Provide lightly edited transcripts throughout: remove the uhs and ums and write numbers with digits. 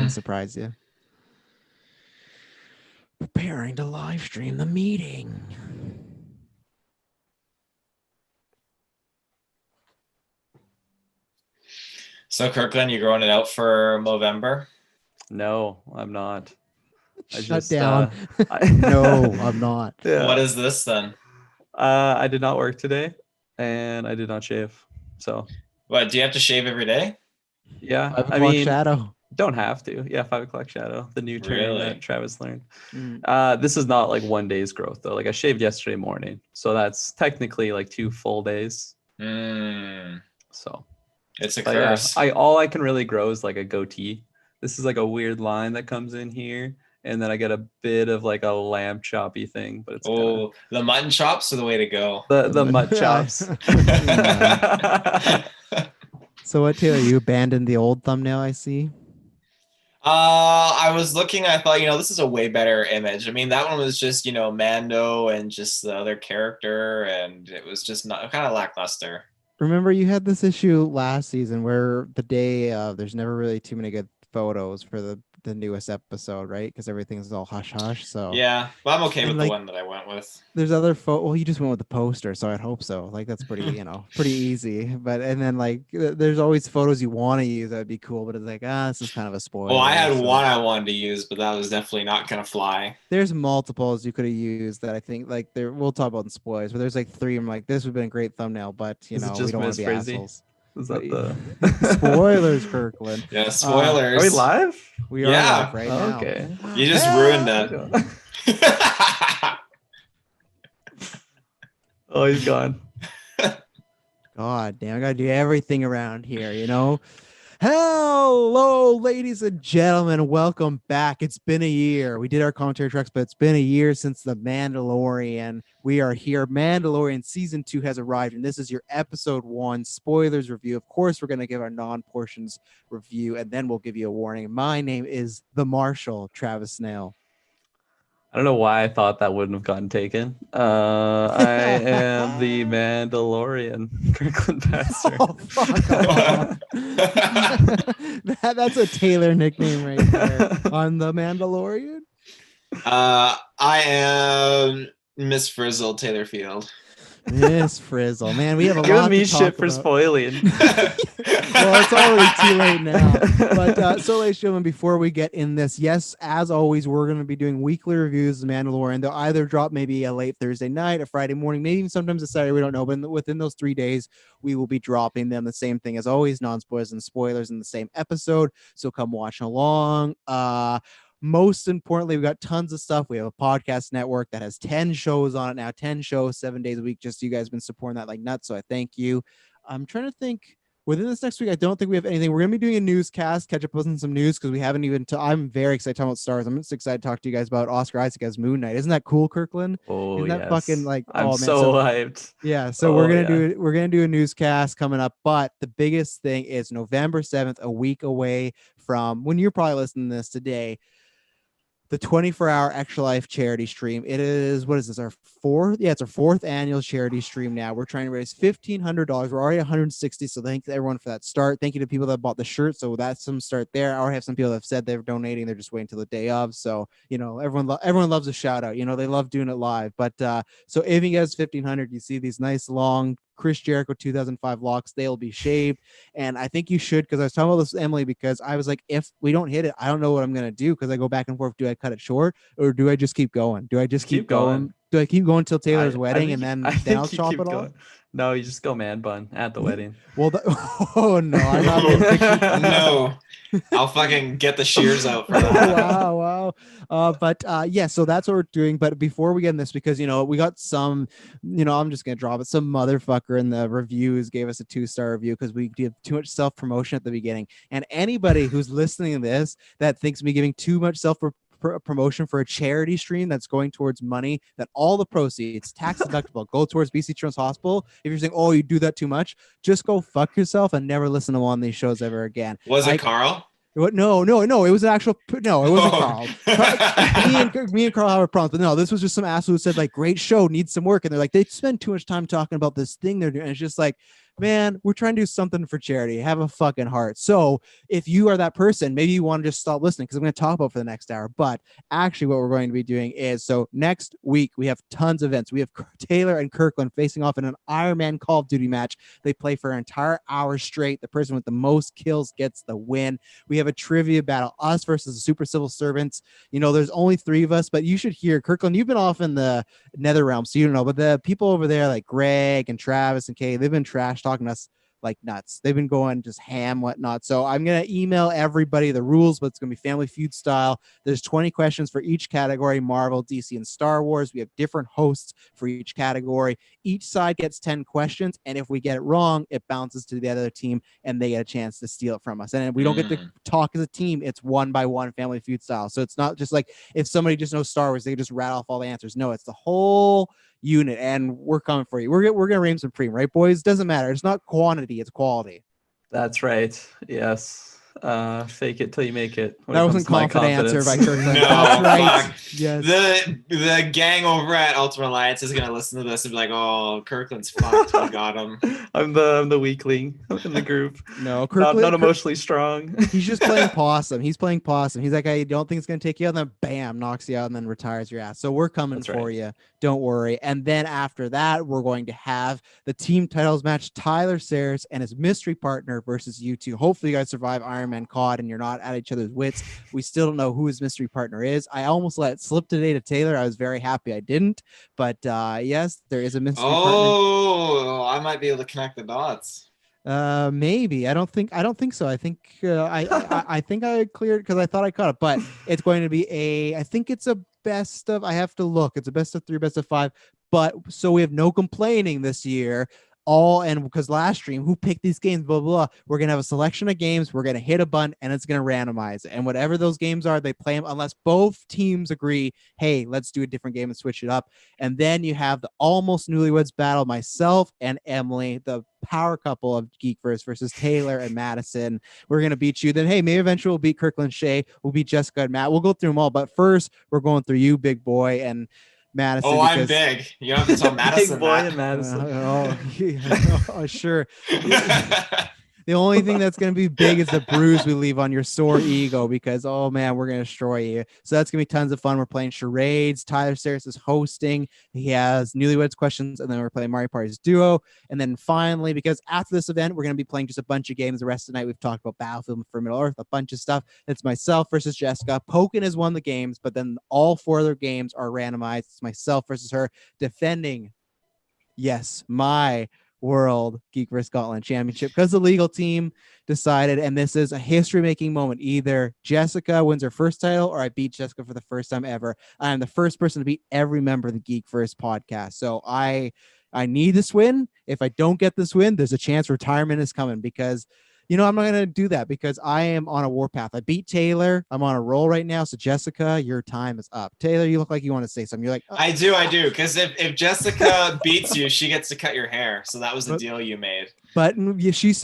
can surprise you. Preparing to live stream the meeting. So Kirkland, you growing it out for Movember? No, I'm not. Shut down. No, I'm not. Yeah. What is this then? I did not work today, and I did not shave. So. What, do you have to shave every day? Yeah, 5 o'clock shadow. Don't have to. Yeah, 5 o'clock shadow. The new term Really? that Travis learned. This is not like 1 day's growth though. Like I shaved yesterday morning, so that's technically like 2 full days. So it's a curse. Yeah, all I can really grow is like a goatee. This is like a weird line that comes in here, and then I get a bit of like a lamb choppy thing. But it's the mutton chops are the way to go. The mutt chops. So what, Taylor? You abandoned the old thumbnail, I see. I was looking, I thought, this is a way better image. I mean, that one was just, Mando and just the other character, and it was just not kind of lackluster. Remember, you had this issue last season where the day there's never really too many good photos for the newest episode, right? Because everything's all hush hush. So yeah, well, I'm okay with the one that I went with. There's other well, you just went with the poster, so I'd hope so. Like that's pretty, pretty easy. But and then like there's always photos you want to use that'd be cool, but it's like this is kind of a spoiler. Well, I had one I wanted to use, but that was definitely not gonna fly. There's multiples you could have used that I think like we'll talk about in spoilers, but there's like 3 I'm like this would have been a great thumbnail, but we don't want to be assholes. Is that the spoilers, Kirkland? Yeah, spoilers. Are we live? We are live right now. Okay. You just ruined that. Oh, he's gone. God damn, I gotta do everything around here, Hello, ladies and gentlemen. Welcome back. It's been a year. We did our commentary tracks, but it's been a year since The Mandalorian. We are here. Mandalorian Season 2 has arrived, and this is your Episode 1 spoilers review. Of course, we're going to give our non-portions review, and then we'll give you a warning. My name is The Marshal, Travis Snail. I don't know why I thought that wouldn't have gotten taken. I am the Mandalorian, Kirkland Passer. Oh, fuck off. That's a Taylor nickname right there. On the Mandalorian? I am Miss Frizzle Taylor Field. Miss Frizzle, man, we have a lot Giving me to talk shit for about. spoiling. Well, it's already too late now. But so, ladies and gentlemen, before we get in this, yes, as always, we're going to be doing weekly reviews of Mandalorian. They'll either drop maybe a late Thursday night, a Friday morning, maybe even sometimes a Saturday. We don't know, but within those 3 days, we will be dropping them. The same thing as always, non-spoilers and spoilers in the same episode. So come watch along. Most importantly, we've got tons of stuff. We have a podcast network that has 10 shows on it now, 10 shows, 7 days a week. Just you guys have been supporting that like nuts. So I thank you. I'm trying to think within this next week. I don't think we have anything. We're going to be doing a newscast, catch up on some news because we haven't even. I'm very excited to talk about stars. I'm just excited to talk to you guys about Oscar Isaac as Moon Knight. Isn't that cool, Kirkland? Oh, isn't that yes. fucking like? I'm man, so hyped. Yeah, so we're gonna do a newscast coming up. But the biggest thing is November 7th, a week away from when you're probably listening to this today. The 24-hour Extra Life charity stream. It is, what is this, our fourth? Yeah, it's our 4th annual charity stream now. We're trying to raise $1,500. We're already $160, so thank everyone for that start. Thank you to people that bought the shirt, so that's some start there. I already have some people that have said they're donating. They're just waiting till the day of, so, everyone loves a shout-out. They love doing it live. But, so if you guys $1,500, you see these nice, long Chris Jericho 2005 locks. They'll be shaved, and I think you should, because I was talking about this with Emily, because I was like, if we don't hit it, I don't know what I'm gonna do, because I go back and forth. Do I cut it short, or do I just keep going? Do I just keep going? Do I keep going till Taylor's wedding, and then I'll chop it off? No, you just go man bun at the wedding. Well, oh no, I'm not being pictured. No, I'll fucking get the shears out for that. Wow. But yeah, so that's what we're doing. But before we get in this, because we got some, I'm just gonna drop it. Some motherfucker in the reviews gave us a 2-star review because we did too much self-promotion at the beginning. And anybody who's listening to this that thinks me giving too much promotion for a charity stream that's going towards money, that all the proceeds, tax deductible, go towards BC Children's Hospital. If you're saying, oh, you do that too much, just go fuck yourself and never listen to one of these shows ever again. Was it Carl? What? No. It was an actual. No, it wasn't Carl. Me and Carl have a problem, but no, this was just some asshole who said like, "Great show, needs some work," and they're like, they spend too much time talking about this thing they're doing. And it's just like, man, we're trying to do something for charity. Have a fucking heart. So if you are that person, maybe you want to just stop listening because I'm going to talk about for the next hour. But actually what we're going to be doing is, so next week we have tons of events. We have Taylor and Kirkland facing off in an Iron Man Call of Duty match. They play for an entire hour straight. The person with the most kills gets the win. We have a trivia battle, us versus the Super Civil Servants. You know, there's only 3 of us, but you should hear, Kirkland, you've been off in the Nether Realm, so you don't know, but the people over there like Greg and Travis and Kay, they've been trash talking to us like nuts. They've been going just ham, whatnot. So I'm going to email everybody the rules, but it's going to be Family Feud style. There's 20 questions for each category, Marvel, DC, and Star Wars. We have different hosts for each category. Each side gets 10 questions, and if we get it wrong, it bounces to the other team, and they get a chance to steal it from us. And we don't get to talk as a team. It's 1 by 1 Family Feud style. So it's not just like if somebody just knows Star Wars, they just rattle off all the answers. No, it's the whole unit, and we're coming for you. We're gonna reign supreme, right, boys? Doesn't matter. It's not quantity, it's quality. That's right. Yes. Fake it till you make it. That wasn't confident answer by Kirkland. No, That's right. fuck. Yes. The gang over at Ultimate Alliance is gonna listen to this and be like, "Oh, Kirkland's fucked. We got him." I'm the weakling in the group. No, Kirkland, not emotionally strong. He's just playing possum. He's playing possum. He's like, I don't think it's gonna take you out, and then bam, knocks you out, and then retires your ass. So we're coming for you. Don't worry. And then after that, we're going to have the team titles match: Tyler Sayers and his mystery partner versus you two. Hopefully, you guys survive Iron Man COD and you're not at each other's wits. We still don't know who his mystery partner is. I almost let it slip today to Taylor. I was very happy I didn't. But yes, there is a mystery partner. Oh, I might be able to connect the dots. Maybe. I don't think so. I think I think I cleared because I thought I caught it, but it's going to be I think it's a best of, I have to look. It's a best of 3, best of 5. But so we have no complaining this year. And because last stream, who picked these games, blah, blah, blah, we're going to have a selection of games. We're going to hit a button and it's going to randomize it. And whatever those games are, they play them unless both teams agree, hey, let's do a different game and switch it up. And then you have the almost newlyweds battle, myself and Emily, the power couple of Geekverse versus Taylor and Madison. We're going to beat you. Then, hey, maybe eventually we'll beat Kirkland Shea. We'll beat Jessica and Matt. We'll go through them all. But first, we're going through you, big boy, and Madison. Oh, I'm big. You don't have to tell Madison. Big boy and Madison. Sure. The only thing that's going to be big is the bruise we leave on your sore ego because, oh, man, we're going to destroy you. So that's going to be tons of fun. We're playing charades. Tyler Sayers is hosting. He has newlyweds questions, and then we're playing Mario Party's duo. And then finally, because after this event, we're going to be playing just a bunch of games the rest of the night. We've talked about Battlefield for Middle-earth, a bunch of stuff. It's myself versus Jessica. Pokin has won the games, but then all 4 other games are randomized. It's myself versus her defending, yes, my World Geekverse Scotland Championship because the legal team decided, and this is a history-making moment. Either Jessica wins her first title or I beat Jessica for the first time ever. I am the first person to beat every member of the Geekverse podcast. So I need this win. If I don't get this win, there's a chance retirement is coming because, you know, I'm not going to do that because I am on a warpath. I beat Taylor. I'm on a roll right now. So Jessica, your time is up. Taylor, you look like you want to say something. You're like, oh. I do. Because if Jessica beats you, she gets to cut your hair. So that was the deal you made. But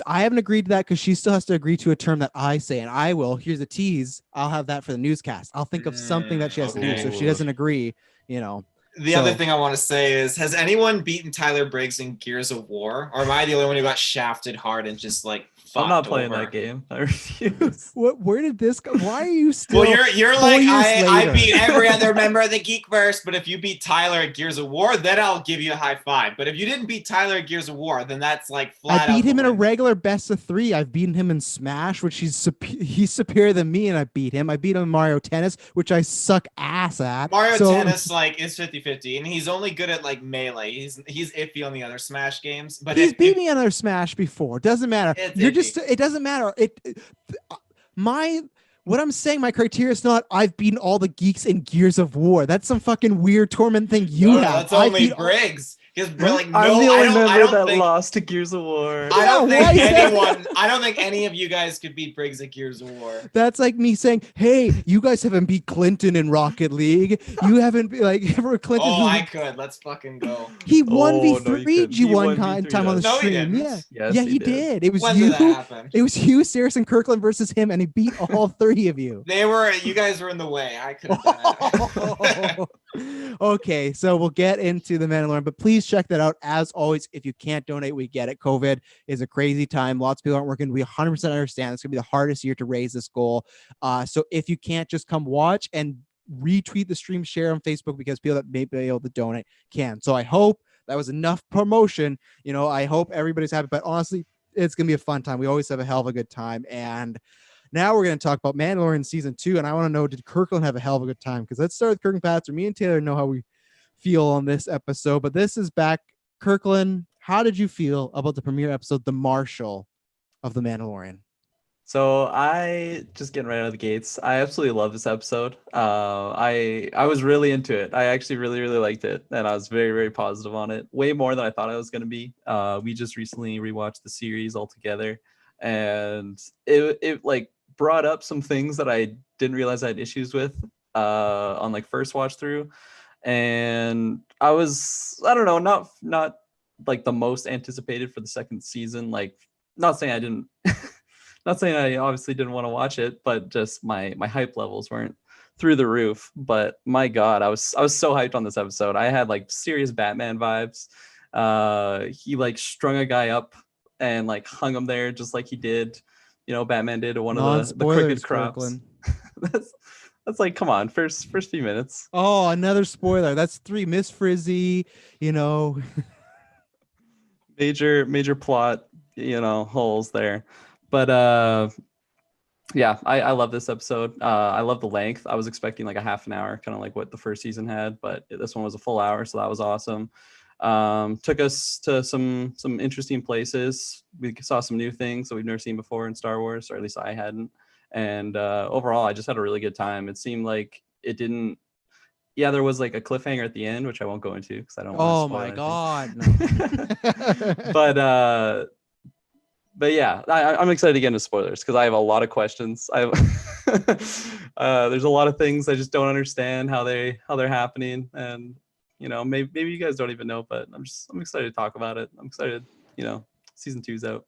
I haven't agreed to that because she still has to agree to a term that I say, and I will. Here's a tease. I'll have that for the newscast. I'll think of something that she has to do. So if she doesn't agree, you know. The other thing I want to say is, has anyone beaten Tyler Briggs in Gears of War? Or am I the only one who got shafted hard and just like I'm not playing that game. I refuse. Where did this go? Why are you still? Well, you're like, I beat every other member of the Geekverse, but if you beat Tyler at Gears of War, then I'll give you a high five. But if you didn't beat Tyler at Gears of War, then that's like flat out. I beat him in a regular best of 3. I've beaten him in Smash, which he's superior than me, and I beat him. I beat him in Mario Tennis, which I suck ass at. Mario Tennis like is 50-50, and he's only good at like melee. He's iffy on the other Smash games, but he's beat me on other Smash before. Doesn't matter. It doesn't matter. What I'm saying, my criteria is not I've beaten all the geeks in Gears of War. That's some fucking weird torment thing you have. That's only Briggs. I'm the only member that lost to Gears of War. I don't think any of you guys could beat Briggs at Gears of War. That's like me saying, "Hey, you guys haven't beat Clinton in Rocket League. You haven't ever Clinton." Oh, I could. Let's fucking go. He won v3 one time on the stream. Yeah, he did. It was when you. Did that happen? It was you, Sayers, and Kirkland versus him, and he beat all 3 of you. You guys were in the way. I could have done it. Okay, so we'll get into the Mandalorian, but please check that out. As always, if you can't donate, we get it. COVID is a crazy time. Lots of people aren't working. We 100% understand it's going to be the hardest year to raise this goal. So if you can't just come watch and retweet the stream, share on Facebook, because people that may be able to donate can. So I hope that was enough promotion. I hope everybody's happy, but honestly, it's going to be a fun time. We always have a hell of a good time. And now we're going to talk about Mandalorian season 2. And I want to know, did Kirkland have a hell of a good time? Because let's start with Kirkland Patzer. Me and Taylor know how we feel on this episode, but this is back. Kirkland, how did you feel about the premiere episode, The Marshal of The Mandalorian? So I just getting right out of the gates. I absolutely love this episode. I was really into it. I actually really, really liked it. And I was very, very positive on it. Way more than I thought I was going to be. We just recently rewatched the series all together. And it like brought up some things that I didn't realize I had issues with on like first watch through. And I don't know, not like the most anticipated for the second season. Like, not saying I didn't not saying I obviously didn't want to watch it, but just my hype levels weren't through the roof. But my God, I was so hyped on this episode. I had like serious Batman vibes. He like strung a guy up and like hung him there just like he did, Batman did to one of the crooked crops. That's like, come on, first few minutes. Oh, another spoiler. That's 3. Miss Frizzy, Major plot, holes there. But yeah, I love this episode. I love the length. I was expecting like a half an hour, kind of like what the first season had, but this one was a full hour, so that was awesome. Took us to some interesting places. We saw some new things that we've never seen before in Star Wars, or at least I hadn't. And overall, I just had a really good time. It seemed like it didn't. Yeah, there was like a cliffhanger at the end, which I won't go into because I don't want to spoil anything. God! But yeah, I'm excited to get into spoilers because I have a lot of questions. There's a lot of things I just don't understand how they're happening, and maybe you guys don't even know, but I'm excited to talk about it. I'm excited. Season 2's out.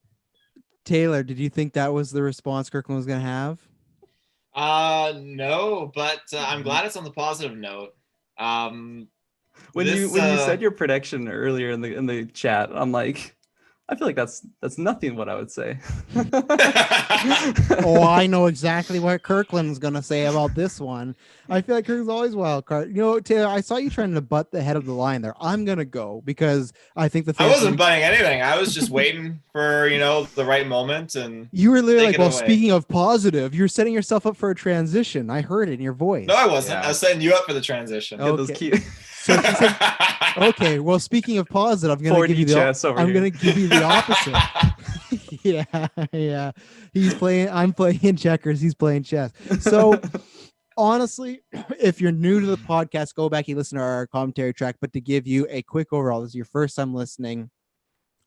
Taylor, did you think that was the response Kirkland was going to have? No, but I'm glad it's on the positive note. When you said your prediction earlier in the chat, I'm like, I feel like that's nothing what I would say. Oh, I know exactly what Kirkland's going to say about this one. I feel like Kirkland's always wild card. Taylor, I saw you trying to butt the head of the line there. I'm going to go because I think I wasn't butting anything. I was just waiting for, the right moment. And you were literally like, well, speaking of positive, you're setting yourself up for a transition. I heard it in your voice. No, I wasn't. Yeah. I was setting you up for the transition. Okay. So okay, well, speaking of positive, I'm going to give you the opposite. Yeah. I'm playing checkers. He's playing chess. So honestly, if you're new to the podcast, go back and listen to our commentary track. But to give you a quick overall, this is your first time listening.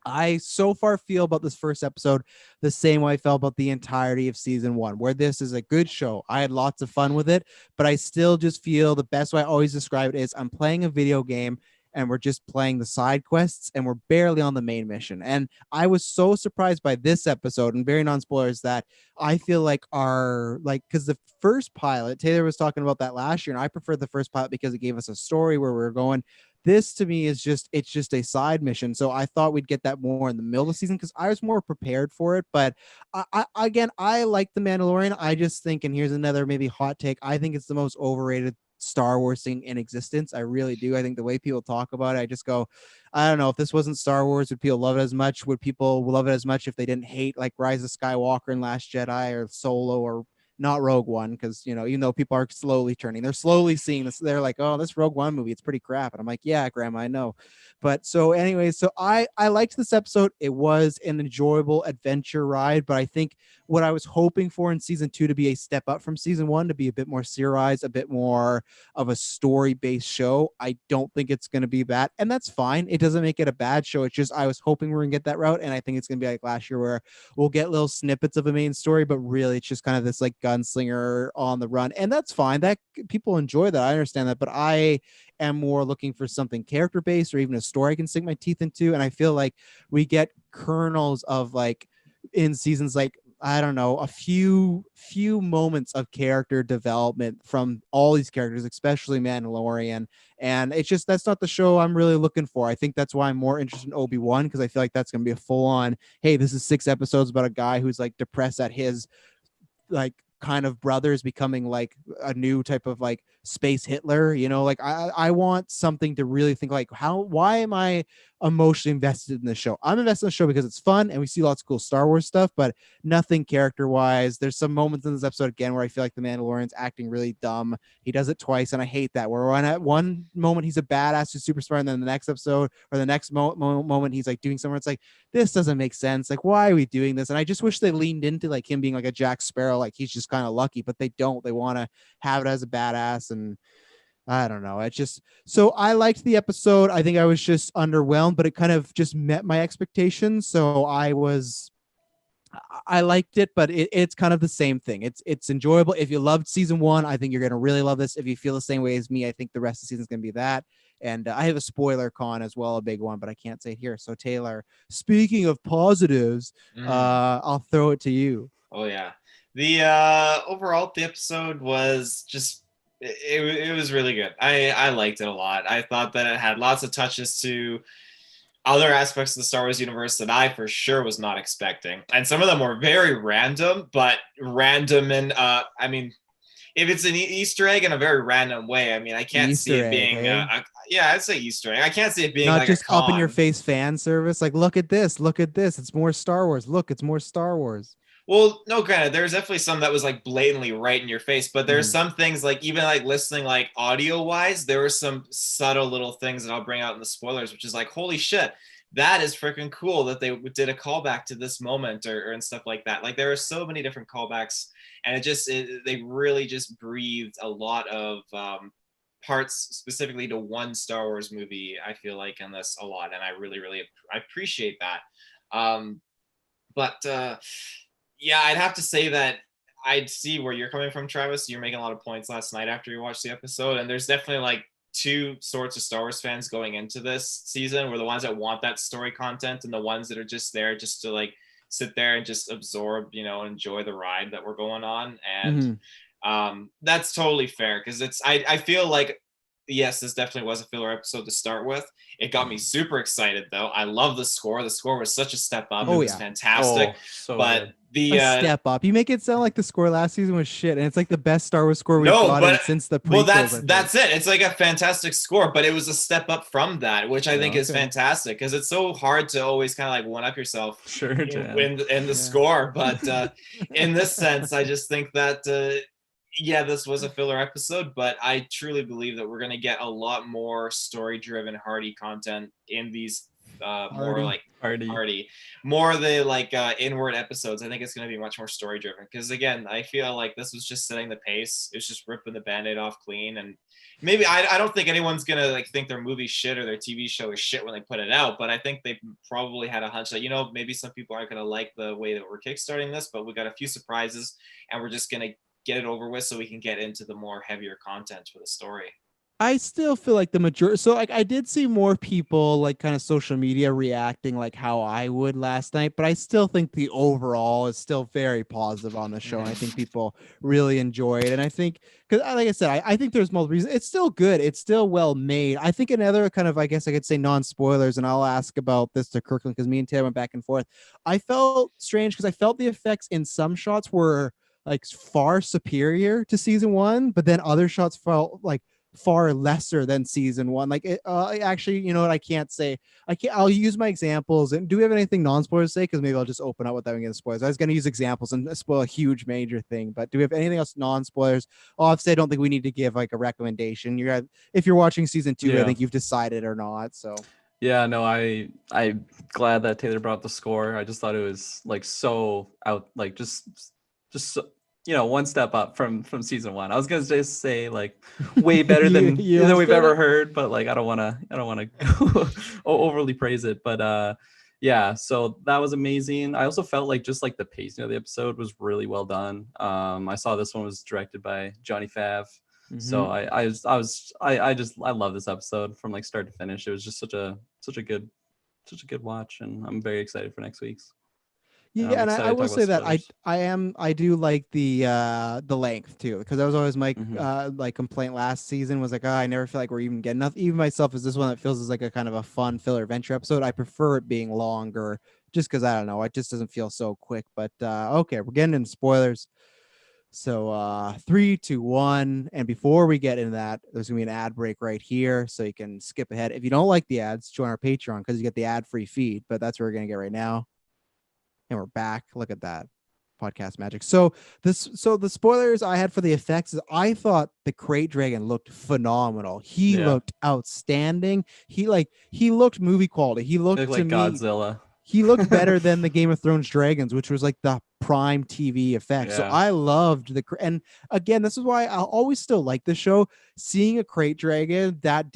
I so far feel about this first episode the same way I felt about the entirety of season 1, where this is a good show. I had lots of fun with it, but I still just feel the best way I always describe it is I'm playing a video game and we're just playing the side quests and we're barely on the main mission. And I was so surprised by this episode, and very non-spoilers, that I feel like because the first pilot, Taylor was talking about that last year, and I preferred the first pilot because it gave us a story where we were going. This to me is just a side mission. So I thought we'd get that more in the middle of the season because I was more prepared for it. But I like The Mandalorian. I just think, and here's another maybe hot take, I think it's the most overrated Star Wars thing in existence. I really do. I think the way people talk about it, I just go, I don't know, if this wasn't Star Wars, would people love it as much? Would people love it as much if they didn't hate like Rise of Skywalker and Last Jedi or Solo or not Rogue One? Because even though people are slowly turning, they're slowly seeing this. They're like, oh, this Rogue One movie, it's pretty crap. And I'm like, yeah, Grandma, I know. But so anyway, so I liked this episode. It was an enjoyable adventure ride, but I think what I was hoping for in season 2 to be a step up from season 1, to be a bit more serialized, a bit more of a story-based show. I don't think it's going to be that, and that's fine. It doesn't make it a bad show. It's just I was hoping we were going to get that route, and I think it's going to be like last year where we'll get little snippets of a main story, but really it's just kind of this like gunslinger on the run, and that's fine. That people enjoy that. I understand that, but I am more looking for something character-based or even a story I can sink my teeth into, and I feel like we get kernels of like in seasons like I don't know, a few moments of character development from all these characters, especially Mandalorian. And it's just, that's not the show I'm really looking for. I think that's why I'm more interested in Obi-Wan, because I feel like that's going to be a full on, hey, this is 6 episodes about a guy who's like depressed at his like kind of brothers becoming like a new type of like space Hitler, you know, like I want something to really think like, why am I emotionally invested in the show? I'm invested in the show because it's fun and we see lots of cool Star Wars stuff, but nothing character wise. There's some moments in this episode again where I feel like the Mandalorian's acting really dumb. He does it twice and I hate that, where at one moment he's a badass who's super smart, and then the next episode or the next moment he's like doing somewhere, it's like, this doesn't make sense. Like, why are we doing this? And I just wish they leaned into like him being like a Jack Sparrow, like he's just kind of lucky, but they don't. They want to have it as a badass, and I don't know. It's just, so I liked the episode. I think I was just underwhelmed, but it kind of just met my expectations. So I liked it, but it's kind of the same thing. It's enjoyable. If you loved season 1, I think you're gonna really love this. If you feel the same way as me, I think the rest of the season is gonna be that. And I have a spoiler con as well, a big one, but I can't say it here. So Taylor, speaking of positives, I'll throw it to you. Oh yeah, the overall the episode was just it was really good. I liked it a lot. I thought that it had lots of touches to other aspects of the Star Wars universe that I for sure was not expecting. And some of them were very random, but random in, I mean, if it's an Easter egg in a very random way, I mean, I can't Easter see it egg, being, hey? yeah, I'd say Easter egg. I can't see it being Not like just a con. up in your face fan service. Like, look at this. Look at this. It's more Star Wars. Look, it's more Star Wars. Well, no, granted, there's definitely some that was like blatantly right in your face, but there's some things like even like listening like audio wise, there were some subtle little things that I'll bring out in the spoilers, which is like, holy shit, that is freaking cool that they did a callback to this moment or and stuff like that. Like there are so many different callbacks, and they really just breathed a lot of parts specifically to one Star Wars movie. I feel like in this a lot, and I really I appreciate that. But yeah, I'd have to say that I'd see where you're coming from, Travis. You're making a lot of points last night after you watched the episode, and there's definitely like two sorts of Star Wars fans going into this season. We're the ones that want that story content, and the ones that are just there just to like sit there and just absorb, you know, enjoy the ride that we're going on. And that's totally fair, because I feel like, yes, this definitely was a filler episode to start with. It got me super excited though. I love the score. The score was such a step up. It was fantastic. But good. A step up. You make it sound like the score last season was shit, and it's like the best Star Wars score we've gotten since the prequels. Well, that's it. It's like a fantastic score, but it was a step up from that, which I think is fantastic, because it's so hard to always kind of like one up yourself in the score. But in this sense, I just think that yeah, this was a filler episode, but I truly believe that we're going to get a lot more story-driven, hearty content in these more like more of the like inward episodes. I think it's going to be much more story-driven, because again, I feel like this was just setting the pace. It's just ripping the Band-Aid off clean, and maybe I don't think anyone's going to like think their movie shit or their TV show is shit when they put it out, but I think they probably had a hunch that, you know, maybe some people aren't going to like the way that we're kickstarting this, but we got a few surprises, and we're just going to get it over with so we can get into the more heavier content for the story. I still feel like the majority. So like I did see more people like kind of social media reacting like how I would last night, but I still think the overall is still very positive on the show. And I think people really enjoy it. And I think, because like I said, I think there's multiple reasons. It's still good. It's still well made. I think another kind of, I guess I could say non-spoilers, and I'll ask about this to Kirkland because me and Taylor went back and forth. I felt strange because I felt the effects in some shots were like far superior to season 1, but then other shots felt like far lesser than season 1. Like it actually, you know what, I can't say. I'll use my examples. And do we have anything non-spoilers to say? Because maybe I'll just open up without getting spoilers. I was going to use examples and spoil a huge major thing, but do we have anything else non-spoilers? Obviously, I don't think we need to give like a recommendation. If you're watching season 2, I think you've decided or not. So yeah, no, I'm glad that Taylor brought up the score. I just thought it was like so out, like just so, you know, one step up from season 1. I was gonna just say like way better than we've ever heard, but like I don't want to overly praise it. But yeah, so that was amazing. I also felt like just like the pacing of the episode was really well done. I saw this one was directed by Johnny Fav. So I love this episode from like start to finish. It was just such a good watch, and I'm very excited for next week's. Yeah, I'm and I excited to will talk say about that spoilers. I do like the length too, because that was always my Mhm. like complaint last season was like, oh, I never feel like we're even getting enough. Even myself, is this one that feels as like a kind of a fun filler adventure episode. I prefer it being longer, just because I don't know, it just doesn't feel so quick. But okay, we're getting into spoilers. So 3, 2, 1, and before we get into that, there's gonna be an ad break right here, so you can skip ahead. If you don't like the ads, join our Patreon because you get the ad-free feed. But that's what we're gonna get right now. And we're back. Look at that podcast magic. So the spoilers I had for the effects is I thought the Crate Dragon looked phenomenal. He Yeah, looked outstanding. He looked movie quality. He they look looked to like me Godzilla. he looked better than the Game of Thrones dragons, which was like the prime TV effect. So Yeah. I loved and again, this is why I'll always still like the show. Seeing a Crate Dragon that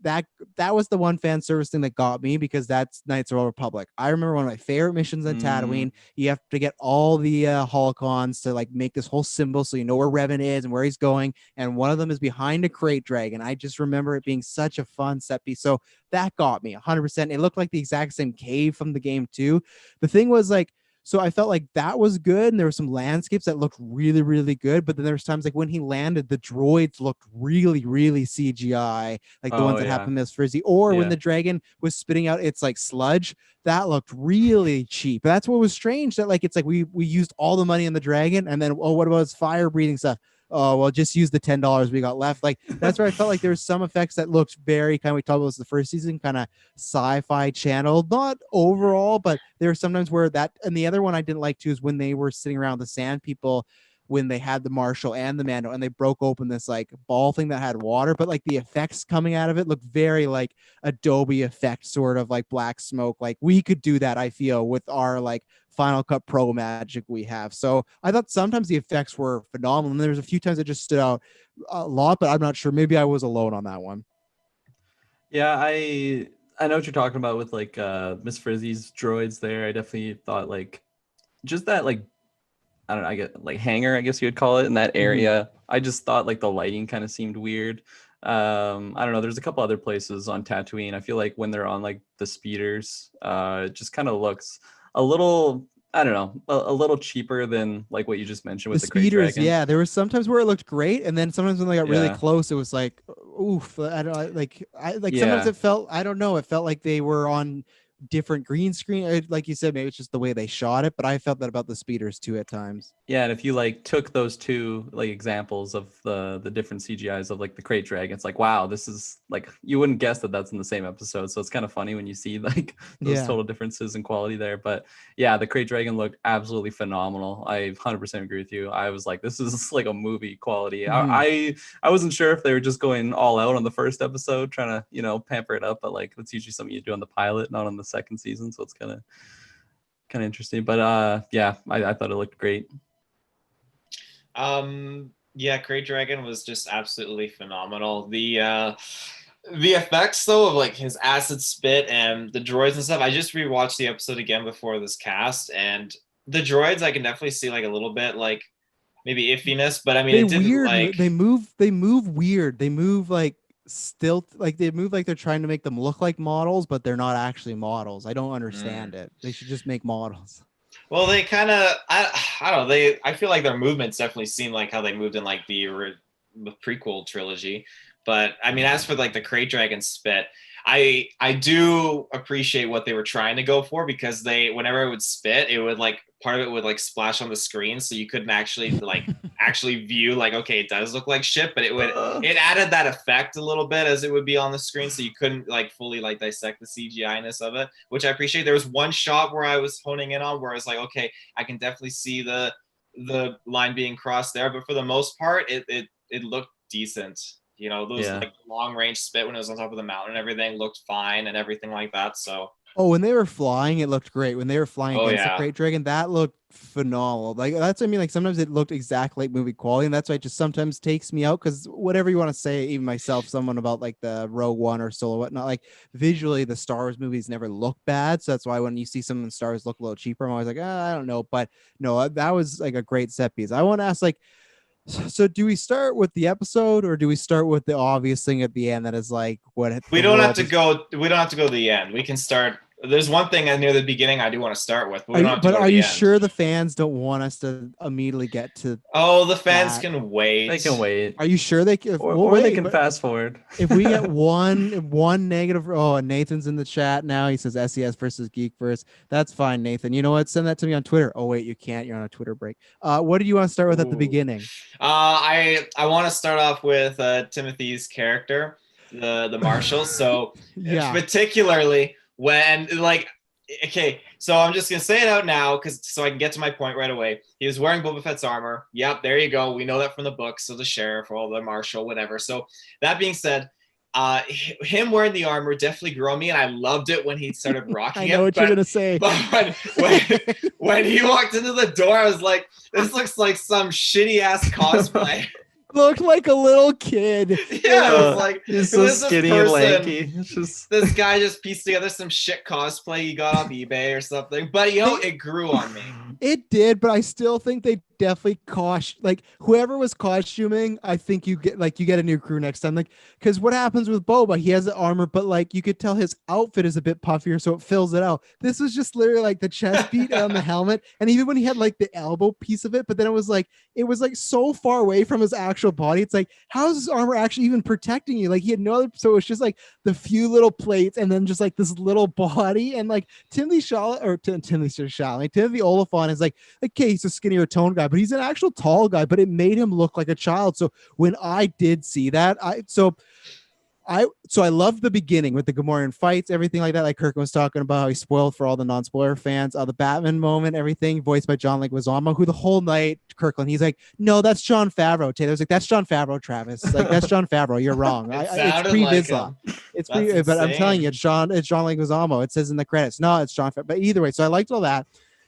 that was the one fan service thing that got me because that's Knights of the Old Republic. I remember one of my favorite missions on Mm, Tatooine. You have to get all the holocrons to like make this whole symbol so you know where Revan is and where he's going. And one of them is behind a Crate Dragon. I just remember it being such a fun set piece. So that got me 100%. It looked like the exact same cave from the game too. The thing was like, so I felt like that was good, and there were some landscapes that looked really, really good. But then there was times like when he landed, the droids looked really, really CGI, like the oh ones that yeah, happened in Miss Frizzy, or when yeah. the dragon was spitting out its like sludge, that looked really cheap. That's what was strange. That like it's like we used all the money on the dragon, and then oh, what about his fire breathing stuff? Oh well, just use the $10 we got left. Like that's where I felt like there was some effects that looked very kind of we talked about this the first season, kind of sci-fi channel. Not overall, but there were sometimes where that and the other one I didn't like too is when they were sitting around the sand people when they had the Marshal and the Mando and they broke open this like ball thing that had water, but like the effects coming out of it looked very like Adobe effect, sort of like black smoke. Like we could do that, I feel, with our like Final Cut Pro magic we have. So I thought sometimes the effects were phenomenal. And there's a few times that just stood out a lot, but I'm not sure. Maybe I was alone on that one. Yeah, I know what you're talking about with like Miss Frizzy's droids there. I definitely thought like just that like I don't know, I get like hangar, I guess you would call it in that Mhm. area. I just thought like the lighting kind of seemed weird. I don't know, there's a couple other places on Tatooine. I feel like when they're on like the speeders, it just kind of looks a little I don't know, a little cheaper than like what you just mentioned The with the Crate speeders, Dragon. yeah, there was sometimes where it looked great, and then sometimes when they got really Yeah. close, it was like, oof. I like sometimes Yeah. it felt, I don't know, it felt like they were on different green screen. Like you said, maybe it's just the way they shot it, but I felt that about the speeders too at times. Yeah, and if you like took those two like examples of the different CGIs of like the Crate Dragon, it's like wow, this is like you wouldn't guess that that's in the same episode. So it's kind of funny when you see like those Yeah. total differences in quality there. But yeah, the Crate Dragon looked absolutely phenomenal. I 100% agree with you. I was like, this is like a movie quality. Mhm. I wasn't sure if they were just going all out on the first episode, trying to pamper it up, but like that's usually something you do on the pilot, not on the second season. So it's kind of interesting. But yeah, I thought it looked great. Yeah, Great Dragon was just absolutely phenomenal. The effects though of like his acid spit and the droids and stuff. I just rewatched the episode again before this cast, and the droids I can definitely see like a little bit like maybe iffiness, but I mean They it didn't weird. like. They move weird. They move like still like they move like they're trying to make them look like models, but they're not actually models. I don't understand Mm. it. They should just make models. Well, they kind of I don't know. I feel like their movements definitely seem like how they moved in like the prequel trilogy. But I mean, as for like the Crate Dragon spit, I do appreciate what they were trying to go for because they whenever it would spit, it would like part of it would like splash on the screen, so you couldn't actually view like okay, it does look like shit, but it added that effect a little bit as it would be on the screen, so you couldn't like fully like dissect the CGI-ness of it, which I appreciate. There was one shot where I was honing in on where I was like, okay, I can definitely see the line being crossed there, but for the most part, it looked decent. You know, those Yeah. like long range spit when it was on top of the mountain and everything looked fine and everything like that. So, Oh, when they were flying, it looked great. When they were flying oh against the yeah, Crate Dragon, that looked phenomenal. Like that's what I mean. Like sometimes it looked exactly like movie quality, and that's why it just sometimes takes me out. Because whatever you want to say, even myself, someone about like the Rogue One or Solo, whatnot, like visually, the Star Wars movies never look bad. So that's why when you see some of the Star Wars look a little cheaper, I'm always like, I don't know. But no, that was like a great set piece. I want to ask, like, so do we start with the episode or do we start with the obvious thing at the end that is like what we the don't have world to is? go. We don't have to go to the end. We can start. There's one thing near the beginning I do want to start with, but we don't have to go to are the you end. sure the fans don't want us to immediately get to? Oh, the fans that? can wait. They can wait. Are you sure they can? Or they can fast forward. If we get one negative, oh, Nathan's in the chat now. He says SES versus Geekverse. That's fine, Nathan. You know what? Send that to me on Twitter. Oh wait, you can't. You're on a Twitter break. What do you want to start with at the beginning? I want to start off with Timothy's character, the Marshal. So Yeah. particularly when okay, so I'm just gonna say it out now so I can get to my point right away. He was wearing Boba Fett's armor. Yep, there you go. We know that from the books. So the sheriff or the marshal, whatever. So that being said, him wearing the armor definitely grew on me, and I loved it when he started rocking it. I know what you're gonna say. But when he walked into the door, I was like, this looks like some shitty ass cosplay. Looked like a little kid. Yeah, it was like he's so skinny and lanky. It's just this guy just pieced together some shit cosplay he got off eBay or something. But it grew on me. It did, but I still think they definitely like whoever was costuming. I think you get a new crew next time. Like, because what happens with Boba? He has the armor, but like you could tell his outfit is a bit puffier, so it fills it out. This was just literally like the chest beat on the helmet, and even when he had like the elbow piece of it, but then it was like so far away from his actual body. It's like, how is this armor actually even protecting you? Like he had no other, so it's just like the few little plates, and then just like this little body, and like Timothy Oliphant is like, okay, he's a skinnier toned guy, but he's an actual tall guy, but it made him look like a child. So when I did see that, I loved the beginning with the Gamorrean fights, everything like that. Like Kirk was talking about how he spoiled for all the non-spoiler fans, the Batman moment, everything voiced by John Leguizamo, who the whole night Kirkland, he's like, no, that's Jon Favreau. Taylor's like, that's Jon Favreau, Travis. Like, that's Jon Favreau. You're wrong. It's pre-Vizsla. It's pre, but I'm telling you, it's John Leguizamo. It says in the credits. No, it's Jon Favreau. But either way, so I liked all that.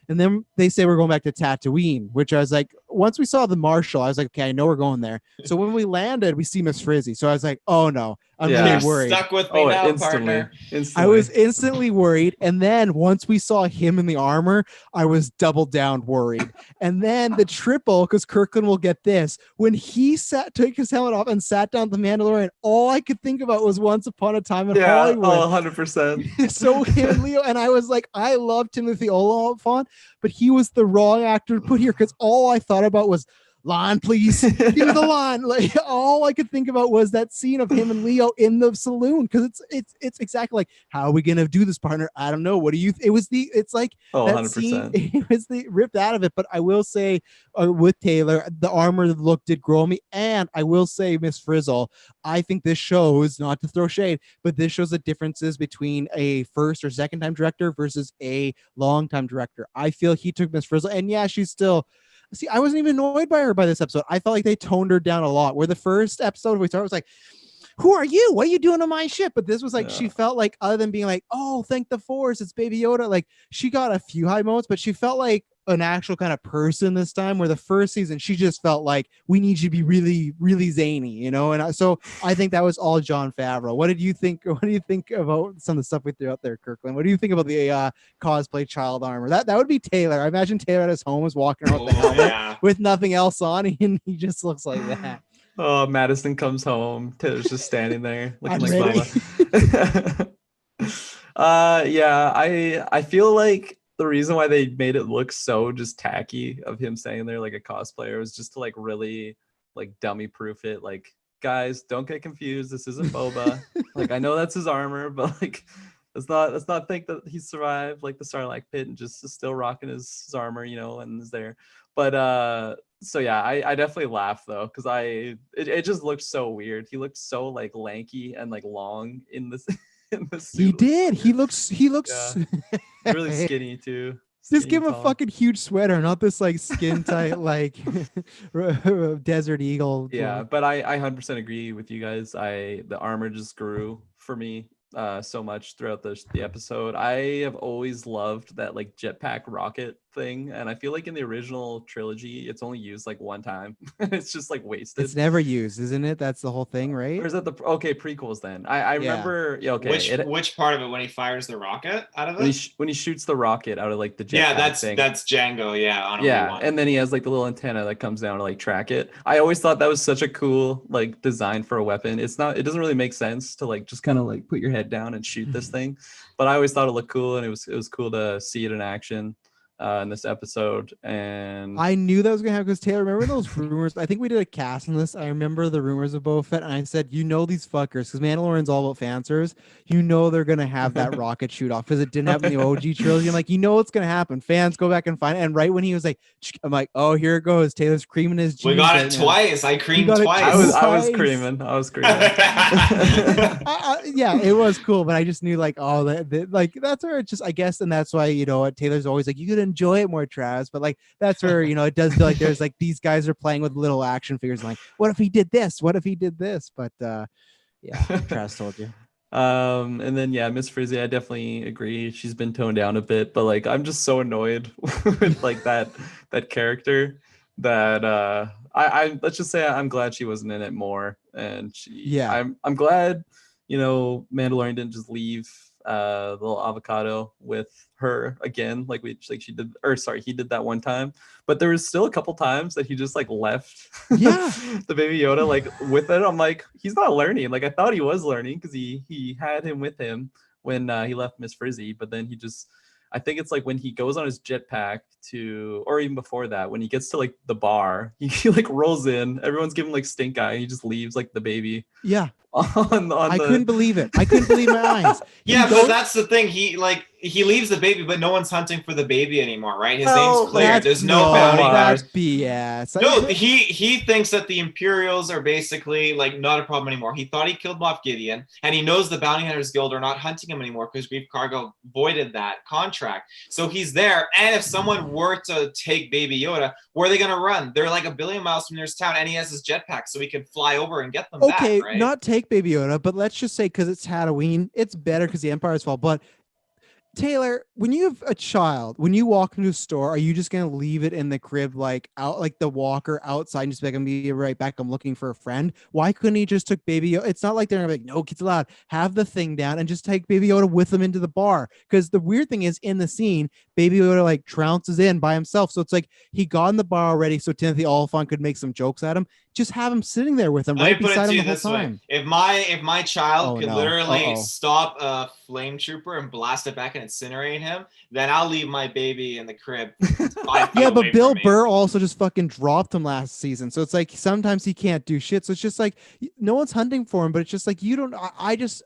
And then they say we're going back to Tatooine, which I was like, once we saw the Marshal, I was like, okay, I know we're going there. So when we landed, we see Miss Frizzy. So I was like, oh no, I'm really worried. Stuck with me now, partner. I was instantly worried. And then once we saw him in the armor, I was double down worried. And then the triple, because Kirkland will get this, when he took his helmet off and sat down the Mandalorian, all I could think about was Once Upon a Time in Hollywood. Oh, 100%. So him and Leo, and I was like, I love Timothy Oliphant, but he was the wrong actor to put here, because all I thought about was, line, please. Give me the line. Like all I could think about was that scene of him and Leo in the saloon, because it's exactly like, how are we gonna do this, partner? I don't know. What do you? It's like that 100%. scene. It was ripped out of it. But I will say, with Taylor, the armor look did grow on me, and I will say, Miss Frizzle, I think this shows, not to throw shade, but this shows the differences between a first or second time director versus a long time director. I feel he took Miss Frizzle, and yeah, she's still. See, I wasn't even annoyed by her by this episode. I felt like they toned her down a lot. Where the first episode we started was like, who are you? What are you doing on my ship? But this was like, she felt like, other than being like, oh, thank the Force, it's Baby Yoda. Like she got a few high moments, but she felt like an actual kind of person this time, where the first season, she just felt like, we need you to be really, really zany, you know? And so I think that was all Jon Favreau. What did you think? What do you think about some of the stuff we threw out there, Kirkland? What do you think about the cosplay child armor? That would be Taylor. I imagine Taylor at his home is walking around with the helmet with nothing else on, and he just looks like that. Oh, Madison comes home. Taylor's just standing there looking like mama. Yeah, I feel like the reason why they made it look so just tacky of him standing there like a cosplayer was just to like really like dummy proof it. Like, guys, don't get confused. This isn't Boba. Like, I know that's his armor, but like, let's not think that he survived like the Sarlacc pit and just is still rocking his armor, you know, and is there. But so yeah, I definitely laughed though, because it just looked so weird. He looked so like lanky and like long in this. He did. He looks really skinny too. Just give him a fucking huge sweater, not this like skin tight like Desert Eagle. Yeah, but I 100% agree with you guys. The armor just grew for me so much throughout the episode. I have always loved that like jetpack rocket thing, and I feel like in the original trilogy, it's only used like one time. It's just like wasted. It's never used, isn't it? That's the whole thing, right? Or is that the okay prequels then? I Yeah. remember. Yeah, okay. Which part of it, when he fires the rocket out of when it? when he shoots the rocket out of like the jetpack Yeah, that's thing. Django. Yeah, on Yeah, Obi-Wan. and then he has like the little antenna that comes down to like track it. I always thought that was such a cool like design for a weapon. It doesn't really make sense to like just kind of like put your head down and shoot this thing, but I always thought it looked cool, and it was cool to see it in action in this episode. And I knew that was gonna happen because Taylor, remember those rumors? I think we did a cast on this. I remember the rumors of Boba Fett, and I said, you know, these fuckers, because Mandalorian's all about fan service. You know they're gonna have that rocket shoot off because it didn't happen in the OG trilogy. I'm like, you know what's gonna happen. Fans go back and find it. And right when he was like, I'm like, oh, here it goes. Taylor's creaming his jeans. We got it right now. twice. I creamed got it twice. I was Twice. creaming. Yeah, it was cool, but I just knew like, oh, like that's where it just, I guess, and that's why, you know, Taylor's always like, you could enjoy it more, Travis, but like that's where, you know, it does feel like there's like these guys are playing with little action figures, like, what if he did this? What if he did this? But yeah, Travis told you. And then yeah, Miss Frizzy, I definitely agree. She's been toned down a bit, but like I'm just so annoyed with like that character that I let's just say I'm glad she wasn't in it more. And I'm glad, you know, Mandalorian didn't just leave the little avocado with her again, like she did, or sorry, he did that one time, but there was still a couple times that he just like left the baby Yoda like with it. I'm like, he's not learning. Like I thought he was learning because he had him with him when he left Miss Frizzy, but then he just, I think it's like when he goes on his jetpack to, or even before that, when he gets to like the bar, he like rolls in, everyone's giving like stink eye, and he just leaves like the baby. Yeah. I couldn't believe it. I couldn't believe my eyes. Yeah, but that's the thing. He leaves the baby, but no one's hunting for the baby anymore, right? His name's clear. There's no bounty that's hunters. BS. No, he thinks that the Imperials are basically like not a problem anymore. He thought he killed Moff Gideon, and he knows the Bounty Hunters Guild are not hunting him anymore because Grief Karga voided that contract. So he's there, and if someone were to take Baby Yoda, where are they going to run? They're like a billion miles from nearest town, and he has his jetpack, so he can fly over and get them back, right? Not take Baby Yoda, but let's just say because it's Halloween, it's better because the Empire's fall. But Taylor, when you have a child, when you walk into a store, are you just gonna leave it in the crib, like out, like the walker outside, and just be like, I'm gonna be right back, I'm looking for a friend? Why couldn't he just took Baby Yoda? It's not like they're gonna be like, no kids allowed. Have the thing down and just take Baby Yoda with them into the bar. Because the weird thing is, in the scene, Baby Yoda like trounces in by himself. So it's like he got in the bar already, so Timothy Olyphant could make some jokes at him. Just have him sitting there with him, right beside him the whole time. If my child could literally stop a flame trooper and blast it back and incinerate him, then I'll leave my baby in the crib. Yeah, but Bill Burr also just fucking dropped him last season, so it's like sometimes he can't do shit. So it's just like no one's hunting for him, but it's just like you don't. I just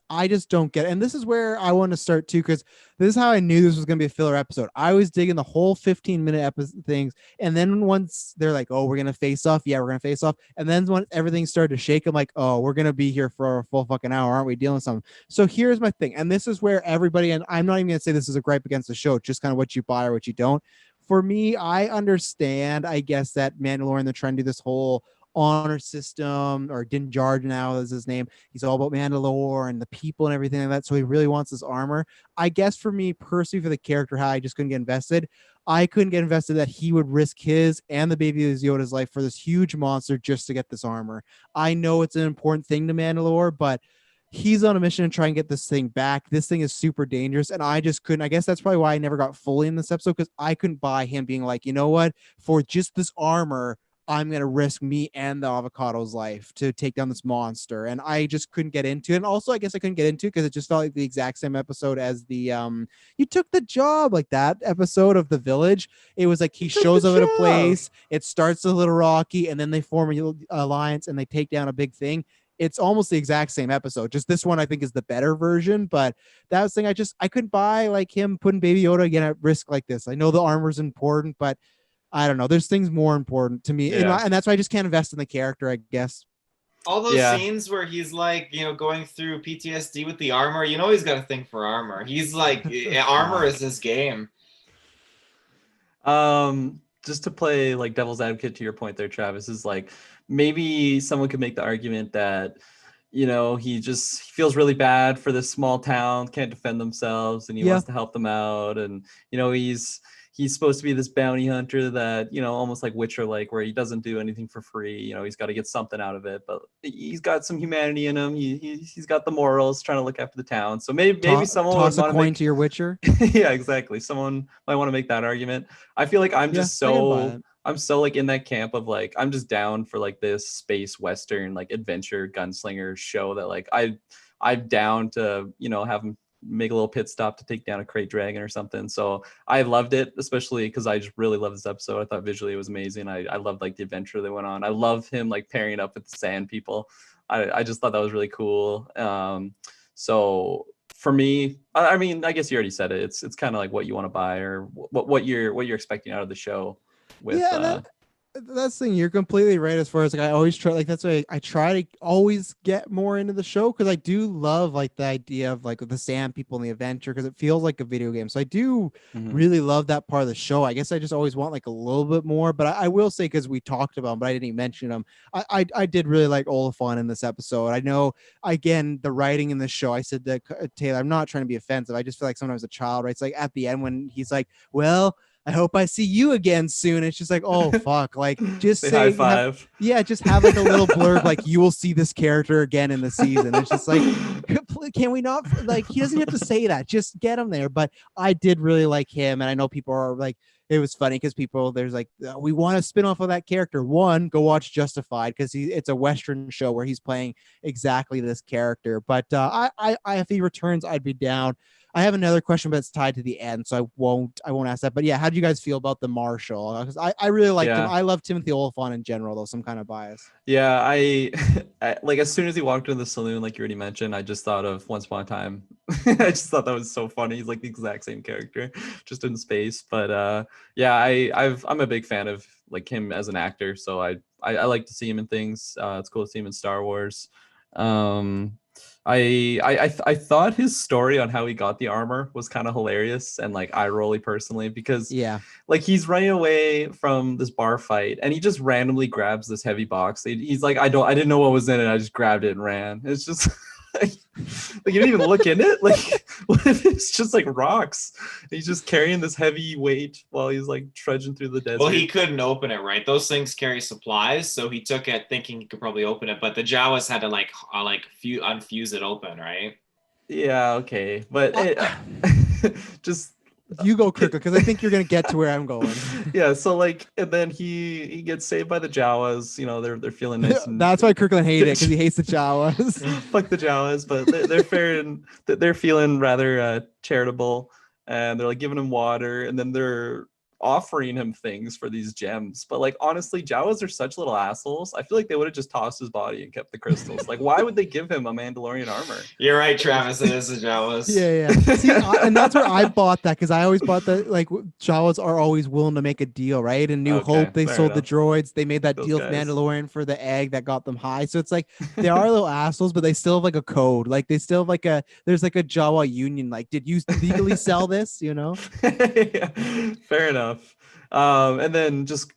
don't get it. And this is where I want to start too, because this is how I knew this was gonna be a filler episode. I was digging the whole 15-minute episode things, and then once they're like, "Oh, we're gonna face off," yeah, we're gonna face off, and then when everything started to shake, I'm like, "Oh, we're gonna be here for a full fucking hour, aren't we? Dealing with something." So here's my thing, and this is where everybody, and I'm not even gonna say this is a gripe against the show, just kind of what you buy or what you don't. For me, I understand, I guess, that Mandalorian, they're trying to do this whole honor system, or Din Djarin now is his name. He's all about Mandalore and the people and everything like that. So he really wants this armor. I guess for me personally, for the character, how I just couldn't get invested. I couldn't get invested that he would risk his and the baby Yoda's life for this huge monster just to get this armor. I know it's an important thing to Mandalore, but he's on a mission to try and get this thing back. This thing is super dangerous, and I just couldn't. I guess that's probably why I never got fully in this episode, because I couldn't buy him being like, you know what, for just this armor, I'm going to risk me and the avocado's life to take down this monster. And I just couldn't get into it. And also, I guess I couldn't get into it because it just felt like the exact same episode as the you took the job, like that episode of The Village. It was like he shows up at a place, it starts a little rocky, and then they form an alliance and they take down a big thing. It's almost the exact same episode. Just this one, I think, is the better version. But that was the thing. I couldn't buy like him putting Baby Yoda again at risk like this. I know the armor's important, but I don't know. There's things more important to me. Yeah. And that's why I just can't invest in the character, I guess. All those scenes where he's like, you know, going through PTSD with the armor, you know, he's got a thing for armor. He's like, armor is his game. Just to play like devil's advocate to your point there, Travis, is like maybe someone could make the argument that, you know, he feels really bad for this small town, can't defend themselves, and he wants to help them out. And, you know, he's he's supposed to be this bounty hunter that, you know, almost like Witcher, like where he doesn't do anything for free. You know, he's got to get something out of it, but he's got some humanity in him. He's got the morals, trying to look after the town. So maybe someone Toss would a want to coin make to your Witcher. yeah, exactly. Someone might want to make that argument. I feel like I'm Yeah, just I can buy so that. I'm so like in that camp of like I'm just down for like this space western like adventure gunslinger show that like I'm down to, you know, have him make a little pit stop to take down a crate dragon or something. So I loved it, especially because I just really love this episode. I thought visually it was amazing. I loved like the adventure they went on. I love him like pairing it up with the sand people. I just thought that was really cool. So for me, I mean, I guess you already said it. It's kind of like what you want to buy or what you're expecting out of the show. With Yeah, that's the thing. You're completely right. As far as like, I always try, like, that's why I try to always get more into the show, because I do love like the idea of like the sand people and the adventure, because it feels like a video game. So I do really love that part of the show. I guess I just always want like a little bit more. But I will say, because we talked about him, but I didn't even mention him. I did really like Oliphant in this episode. I know, again, the writing in the show. I said that, Taylor, I'm not trying to be offensive. I just feel like sometimes a child writes like at the end when he's like, well, I hope I see you again soon. It's just like, oh fuck, like just say say high five. just have like a little blurb like you will see this character again in the season. It's just like, can we not, like, he doesn't have to say that, just get him there. But I did really like him, and I know people are like, it was funny because there's like, we want to spin off of that character. One, go watch Justified, because it's a Western show where he's playing exactly this character. But I if he returns, I'd be down. I have another question, but it's tied to the end, so I won't ask that. But yeah, how do you guys feel about the Marshal? Because I really liked him. I love Timothy Olyphant in general, though some kind of bias. Yeah, I like as soon as he walked into the saloon, like you already mentioned, I just thought of Once Upon a Time. I just thought that was so funny. He's like the exact same character, just in space. But yeah, I'm a big fan of like him as an actor, so I like to see him in things. It's cool to see him in Star Wars. I thought his story on how he got the armor was kind of hilarious and like eye rolly personally, because Yeah, like he's running away from this bar fight and he just randomly grabs this heavy box. He's like, I didn't know what was in it. I just grabbed it and ran. It's just like you didn't even look in it. Like, what if it's just like rocks? He's just carrying this heavy weight while he's like trudging through the desert. Well, he couldn't open it, right? Those things carry supplies, so he took it thinking he could probably open it, but the Jawas had to unfuse it open, right? Yeah, okay, but just you go, Cricket, because I think you're gonna get to where I'm going. Yeah, so like, and then he gets saved by the Jawas. You know, they're feeling nice. And That's why Kirkland hated it, because he hates the Jawas. Fuck the Jawas, but they're fair and they're feeling rather charitable, and they're like giving him water, and then they're offering him things for these gems. But like, honestly, Jawas are such little assholes. I feel like they would have just tossed his body and kept the crystals. Like, why would they give him a Mandalorian armor? You're right, Travis. It is the Jawas. Yeah. See, and that's where I bought that, because I always bought that, like, Jawas are always willing to make a deal, right? In New Hope, they sold the droids. They made that deal with Mandalorian for the egg that got them high. So it's like, they are little assholes, but they still have like a code. Like, they still have like there's like a Jawa union. Like, did you legally sell this? You know? Yeah, fair enough. And then just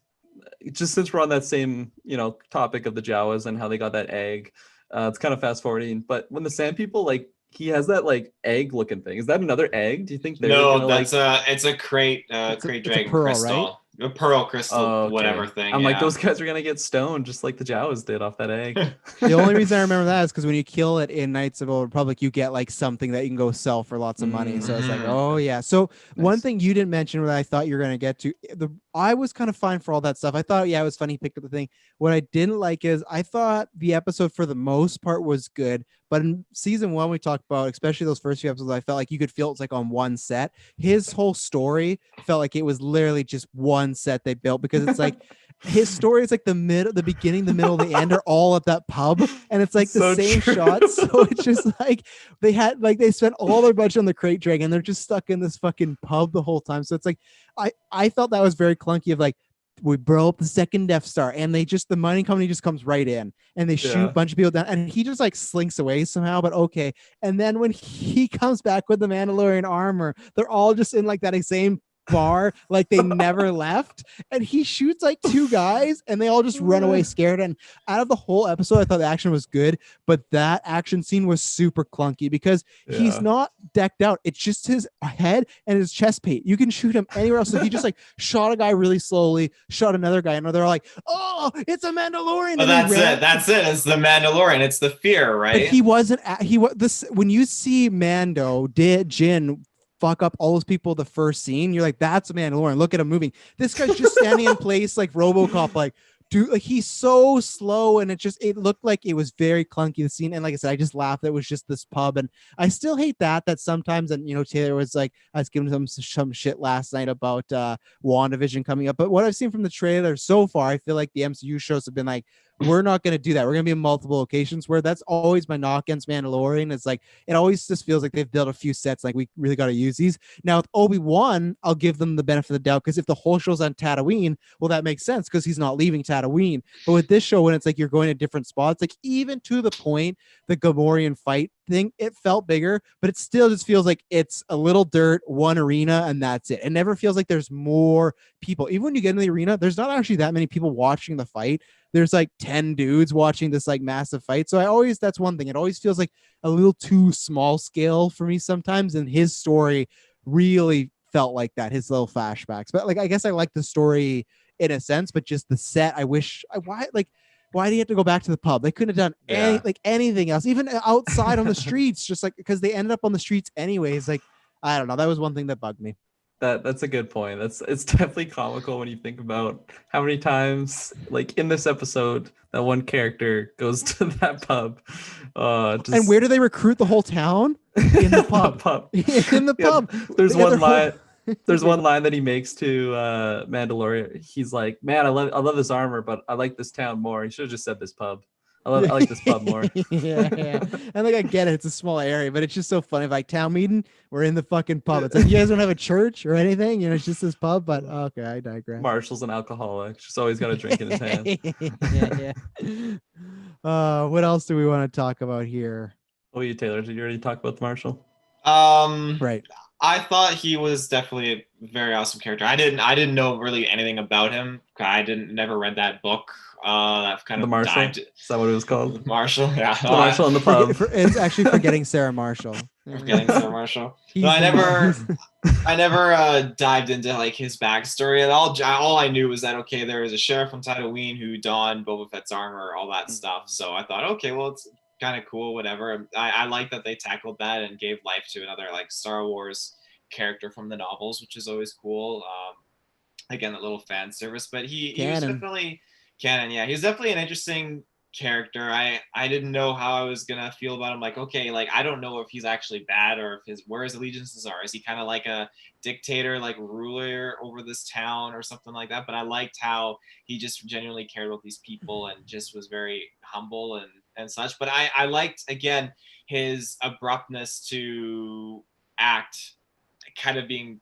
since we're on that same, you know, topic of the Jawas and how they got that egg, it's kind of fast forwarding. But when the sand people, like, he has that like egg looking thing. Is that another egg? Do you think they're it's a crate dragon pearl, crystal. Right? A pearl crystal, okay. whatever thing. I'm like, those guys are gonna get stoned just like the Jawas did off that egg. The only reason I remember that is because when you kill it in Knights of the Old Republic, you get like something that you can go sell for lots of money. So it's like, oh yeah. So one thing you didn't mention that I thought you were gonna get to, I was kind of fine for all that stuff. I thought, yeah, it was funny he picked up the thing. What I didn't like is I thought the episode for the most part was good, but in season 1 we talked about, especially those first few episodes, I felt like you could feel it's like on one set. His whole story felt like it was literally just one set they built, because it's like his story is like the beginning, the middle, the end are all at that pub, and it's like the same shots. So it's just like they spent all their budget on the crate dragon. They're just stuck in this fucking pub the whole time. So it's like I felt that was very clunky of like, we blow up the second Death Star, and the mining company just comes right in and they shoot a bunch of people down, and he just like slinks away somehow, but okay. And then when he comes back with the Mandalorian armor, they're all just in like that same bar like they never left, and he shoots like 2 guys and they all just run away scared. And out of the whole episode, I thought the action was good, but that action scene was super clunky because he's not decked out. It's just his head and his chest plate. You can shoot him anywhere else. So he just like shot a guy really slowly, shot another guy, and they're like, oh, it's a Mandalorian. But that's it. It's the Mandalorian. It's the fear, right? But he wasn't. He was this. When you see Mando, did Jin fuck up all those people the first scene? You're like, that's a Mandalorian. Look at him moving. This guy's just standing in place like RoboCop. Like, dude, like he's so slow, and it looked like it was very clunky, the scene. And like I said, I just laughed. It was just this pub, and I still hate that sometimes. And Taylor was like, I was giving him some shit last night about WandaVision coming up. But what I've seen from the trailer so far, I feel like the MCU shows have been like, we're not going to do that. We're going to be in multiple locations, where that's always my knock against Mandalorian. It's like, it always just feels like they've built a few sets. Like, we really got to use these. Now with Obi-Wan, I'll give them the benefit of the doubt, because if the whole show's on Tatooine, well, that makes sense because he's not leaving Tatooine. But with this show, when it's like you're going to different spots, like even to the point, the Gamorrean fight thing, it felt bigger, but it still just feels like it's a little dirt, one arena, and that's it. It never feels like there's more people. Even when you get in the arena, there's not actually that many people watching the fight. There's like 10 dudes watching this like massive fight. So that's one thing. It always feels like a little too small scale for me sometimes. And his story really felt like that, his little flashbacks. But like, I guess I like the story in a sense, but just the set, why do you have to go back to the pub? They couldn't have done anything else, even outside on the streets, just like, because they ended up on the streets anyways. Like, I don't know. That was one thing that bugged me. That's a good point. It's definitely comical when you think about how many times, like in this episode, that one character goes to that pub. And where do they recruit the whole town? In the pub. In the pub. There's one line. There's one line that he makes to Mandalorian. He's like, "Man, I love this armor, but I like this town more." He should have just said this pub. I like this pub more. yeah. And like, I get it. It's a small area, but it's just so funny. Like, town meeting, we're in the fucking pub. It's like, you guys don't have a church or anything. It's just this pub, but okay, I digress. Marshall's an alcoholic. Just always got a drink in his hand. What else do we want to talk about here? Oh, you, Taylor, did you already talk about the Marshall? Right. I thought he was definitely a very awesome character. I didn't know really anything about him. I never read that book. I've kind the of Marshall. dived. Is that what it was called? Marshall, yeah. The Marshall in the pub. It's actually Forgetting Sarah Marshall. Forgetting Sarah Marshall. No, I never dived into like his backstory at all. All I knew was that okay, there was a sheriff on Tatooine who donned Boba Fett's armor, all that stuff. So I thought, okay, well, it's kind of cool, whatever. I like that they tackled that and gave life to another like Star Wars character from the novels, which is always cool. Again, a little fan service, but he was definitely canon. Yeah, he's definitely an interesting character. I didn't know how I was gonna feel about him. Like, okay, like I don't know if he's actually bad or if where his allegiances are. Is he kind of like a dictator, like ruler over this town or something like that? But I liked how he just genuinely cared about these people and just was very humble and such. But I liked, again, his abruptness to act kind of being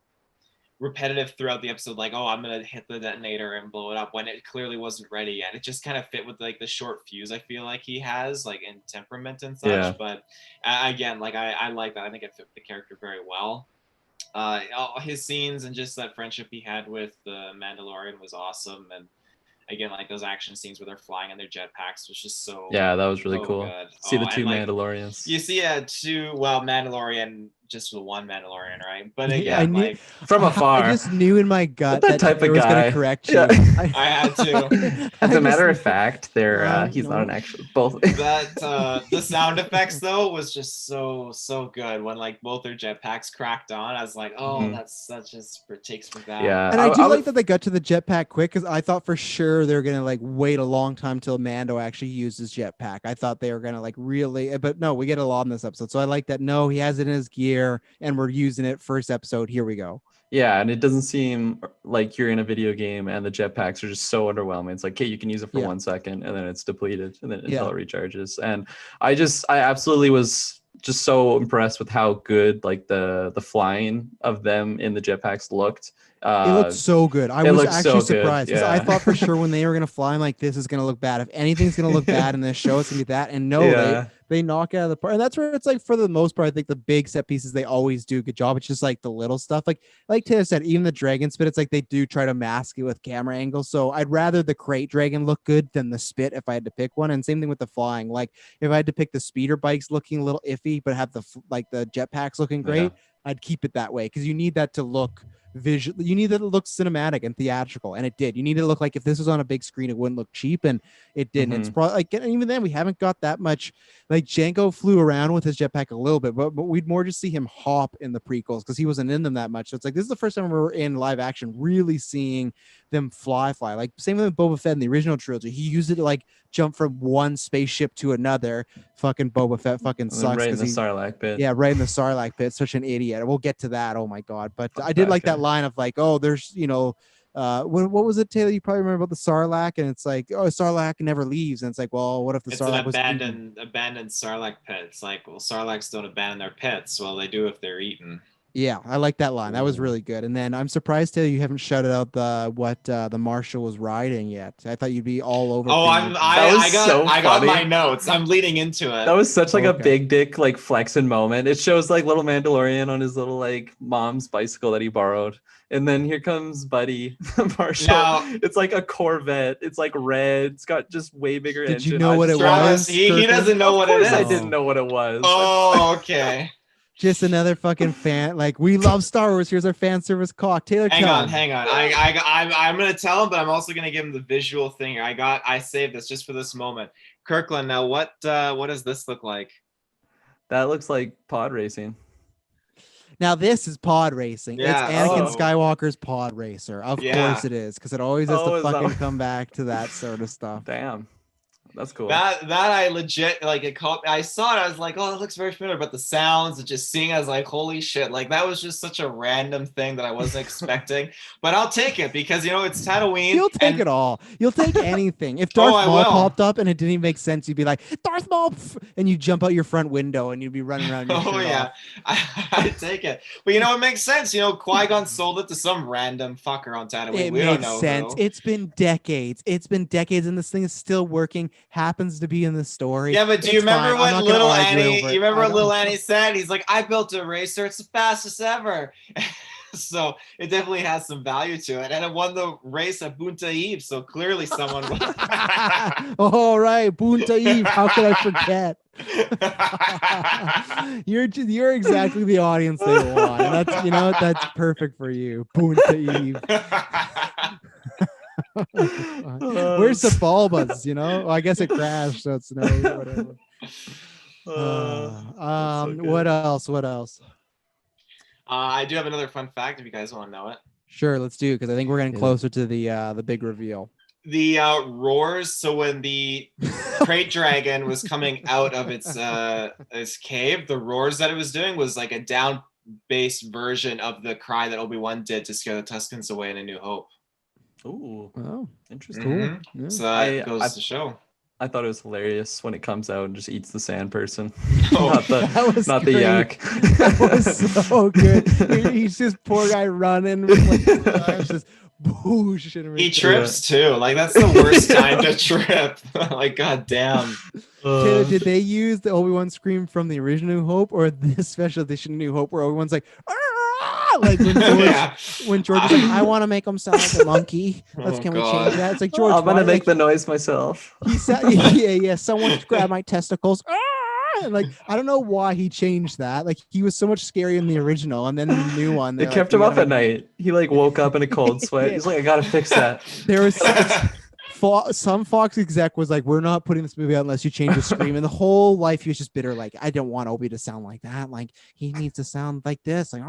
repetitive throughout the episode, like, oh, I'm gonna hit the detonator and blow it up, when it clearly wasn't ready yet. It just kind of fit with like the short fuse I feel like he has, like in temperament and such. Yeah. But again, like I like that. I think it fit the character very well. All his scenes and just that friendship he had with the Mandalorian was awesome. And again, like those action scenes where they're flying in their jetpacks was just so that was really cool. Good. See the two Mandalorians. You see Mandalorian, just the one Mandalorian, right? But again, from afar, I just knew in my gut that type I of was guy going to correct you. I had to. As a matter of fact, he's not an actual both. That the sound effects though was just so good when like both their jetpacks cracked on. I was like, oh, that's just takes me back. Yeah, and I do like that they got to the jetpack quick, because I thought for sure they're gonna like wait a long time till Mando actually uses jetpack. I thought they were gonna like really, but no, we get a lot in this episode, so I like that. No, he has it in his gear. And we're using it first episode. Here we go. Yeah, and it doesn't seem like you're in a video game and the jetpacks are just so underwhelming. It's like, okay, you can use it for 1 second and then it's depleted and then until it recharges. And I absolutely was just so impressed with how good like the flying of them in the jetpacks looked. It looked so good. I it was looked so actually good, surprised because I yeah. thought for sure when they were gonna fly, I'm like, this is gonna look bad. If anything's gonna look bad in this show, it's gonna be that. And no, Yeah. they knock it out of the park. And that's where it's like for the most part, I think the big set pieces they always do a good job. It's just like the little stuff, like Taylor said, even the dragon spit. It's like they do try to mask it with camera angles. So I'd rather the crate dragon look good than the spit if I had to pick one. And same thing with the flying. Like if I had to pick the speeder bikes looking a little iffy, but have the jetpacks looking great, I'd keep it that way because you need that to look visual. You need that to look cinematic and theatrical, and it did. You need it to look like if this was on a big screen, it wouldn't look cheap, and it didn't. It's probably like, and even then, we haven't got that much. Like Jango flew around with his jetpack a little bit, but we'd more just see him hop in the prequels because he wasn't in them that much. So it's like this is the first time we're in live action really seeing them fly. Like same with Boba Fett in the original trilogy. He used it to like jump from one spaceship to another. Fucking Boba Fett fucking sucks Right in because the Sarlacc pit. yeah, right in the Sarlacc pit. Such an idiot. We'll get to that. Oh my god! But I did like that line of like, oh, there's what was it, Taylor? You probably remember about the Sarlacc, and it's like, oh, Sarlacc never leaves, and it's like, well, what if the It's Sarlacc an was eaten? abandoned Sarlacc pit. It's like, well, Sarlaccs don't abandon their pits. Well, they do if they're eaten. Yeah, I like that line. That was really good. And then I'm surprised, Taylor, you haven't shouted out the Marshal was riding yet. I thought you'd be all over. Oh, I got my notes. I'm leading into it. That was such like a big dick like flexing moment. It shows like little Mandalorian on his little like mom's bicycle that he borrowed. And then here comes Buddy Marshall. Now, it's like a Corvette. It's like red. It's got just way bigger engine. Did you know what it Travis, was? He doesn't know what it is. I didn't know what it was. Oh, okay. Just another fucking fan. Like, we love Star Wars. Here's our fan service cock. Taylor, hang on. I'm gonna tell him, but I'm also gonna give him the visual thing. I saved this just for this moment. Kirkland, now what does this look like? That looks like pod racing. Now this is pod racing. Yeah. It's Anakin Skywalker's pod racer. Of course it is, because it always has to fucking come back to that sort of stuff. Damn. That's cool. That I legit like it caught. I saw it. I was like, oh, it looks very familiar. But the sounds, and just seeing, I was like, holy shit! Like that was just such a random thing that I wasn't expecting. But I'll take it because it's Tatooine. You'll take it all. You'll take anything. If Darth Maul popped up and it didn't even make sense, you'd be like, Darth Maul, and you jump out your front window and you'd be running around. Oh yeah, I take it. But it makes sense. Qui-Gon sold it to some random fucker on Tatooine. It makes sense. It's been decades. And this thing is still working. Happens to be in the story. Yeah, but do you remember what little Annie? You remember what little Annie said? He's like, "I built a racer. It's the fastest ever." So it definitely has some value to it, and it won the race at Bunta Eve. So clearly, someone. All right, Bunta Eve. How could I forget? You're exactly the audience they want. And that's that's perfect for you, Bunta Eve. Where's the bulbas? I guess it crashed, so it's no whatever. What else? I do have another fun fact if you guys want to know it. Sure, let's do it because I think we're getting closer to the big reveal. The roars. So when the crate dragon was coming out of its cave, the roars that it was doing was like a down bass version of the cry that Obi-Wan did to scare the Tuskens away in A New Hope. Ooh, oh, interesting. Mm-hmm. Yeah. So that goes to show. I thought it was hilarious when it comes out and just eats the sand person. Oh, not the yak. That was so good. He's just poor guy running with like just boosh. He trips too. Like that's the worst time to trip. Like goddamn. Did they use the Obi-Wan scream from the original New Hope or this special edition New Hope where Obi-Wan's like, like when George is like, I want to make him sound like a monkey. Can we change that? It's like, George, I'm gonna make the noise myself. He said, yeah. Someone grab my testicles. And like, I don't know why he changed that. Like, he was so much scarier in the original, and then the new one. It kept him up at night. He like woke up in a cold sweat. He's like, I gotta fix that. There was some Fox exec was like, we're not putting this movie out unless you change the scream. And the whole life he was just bitter. Like, I don't want Obi to sound like that. Like, he needs to sound like this. Like,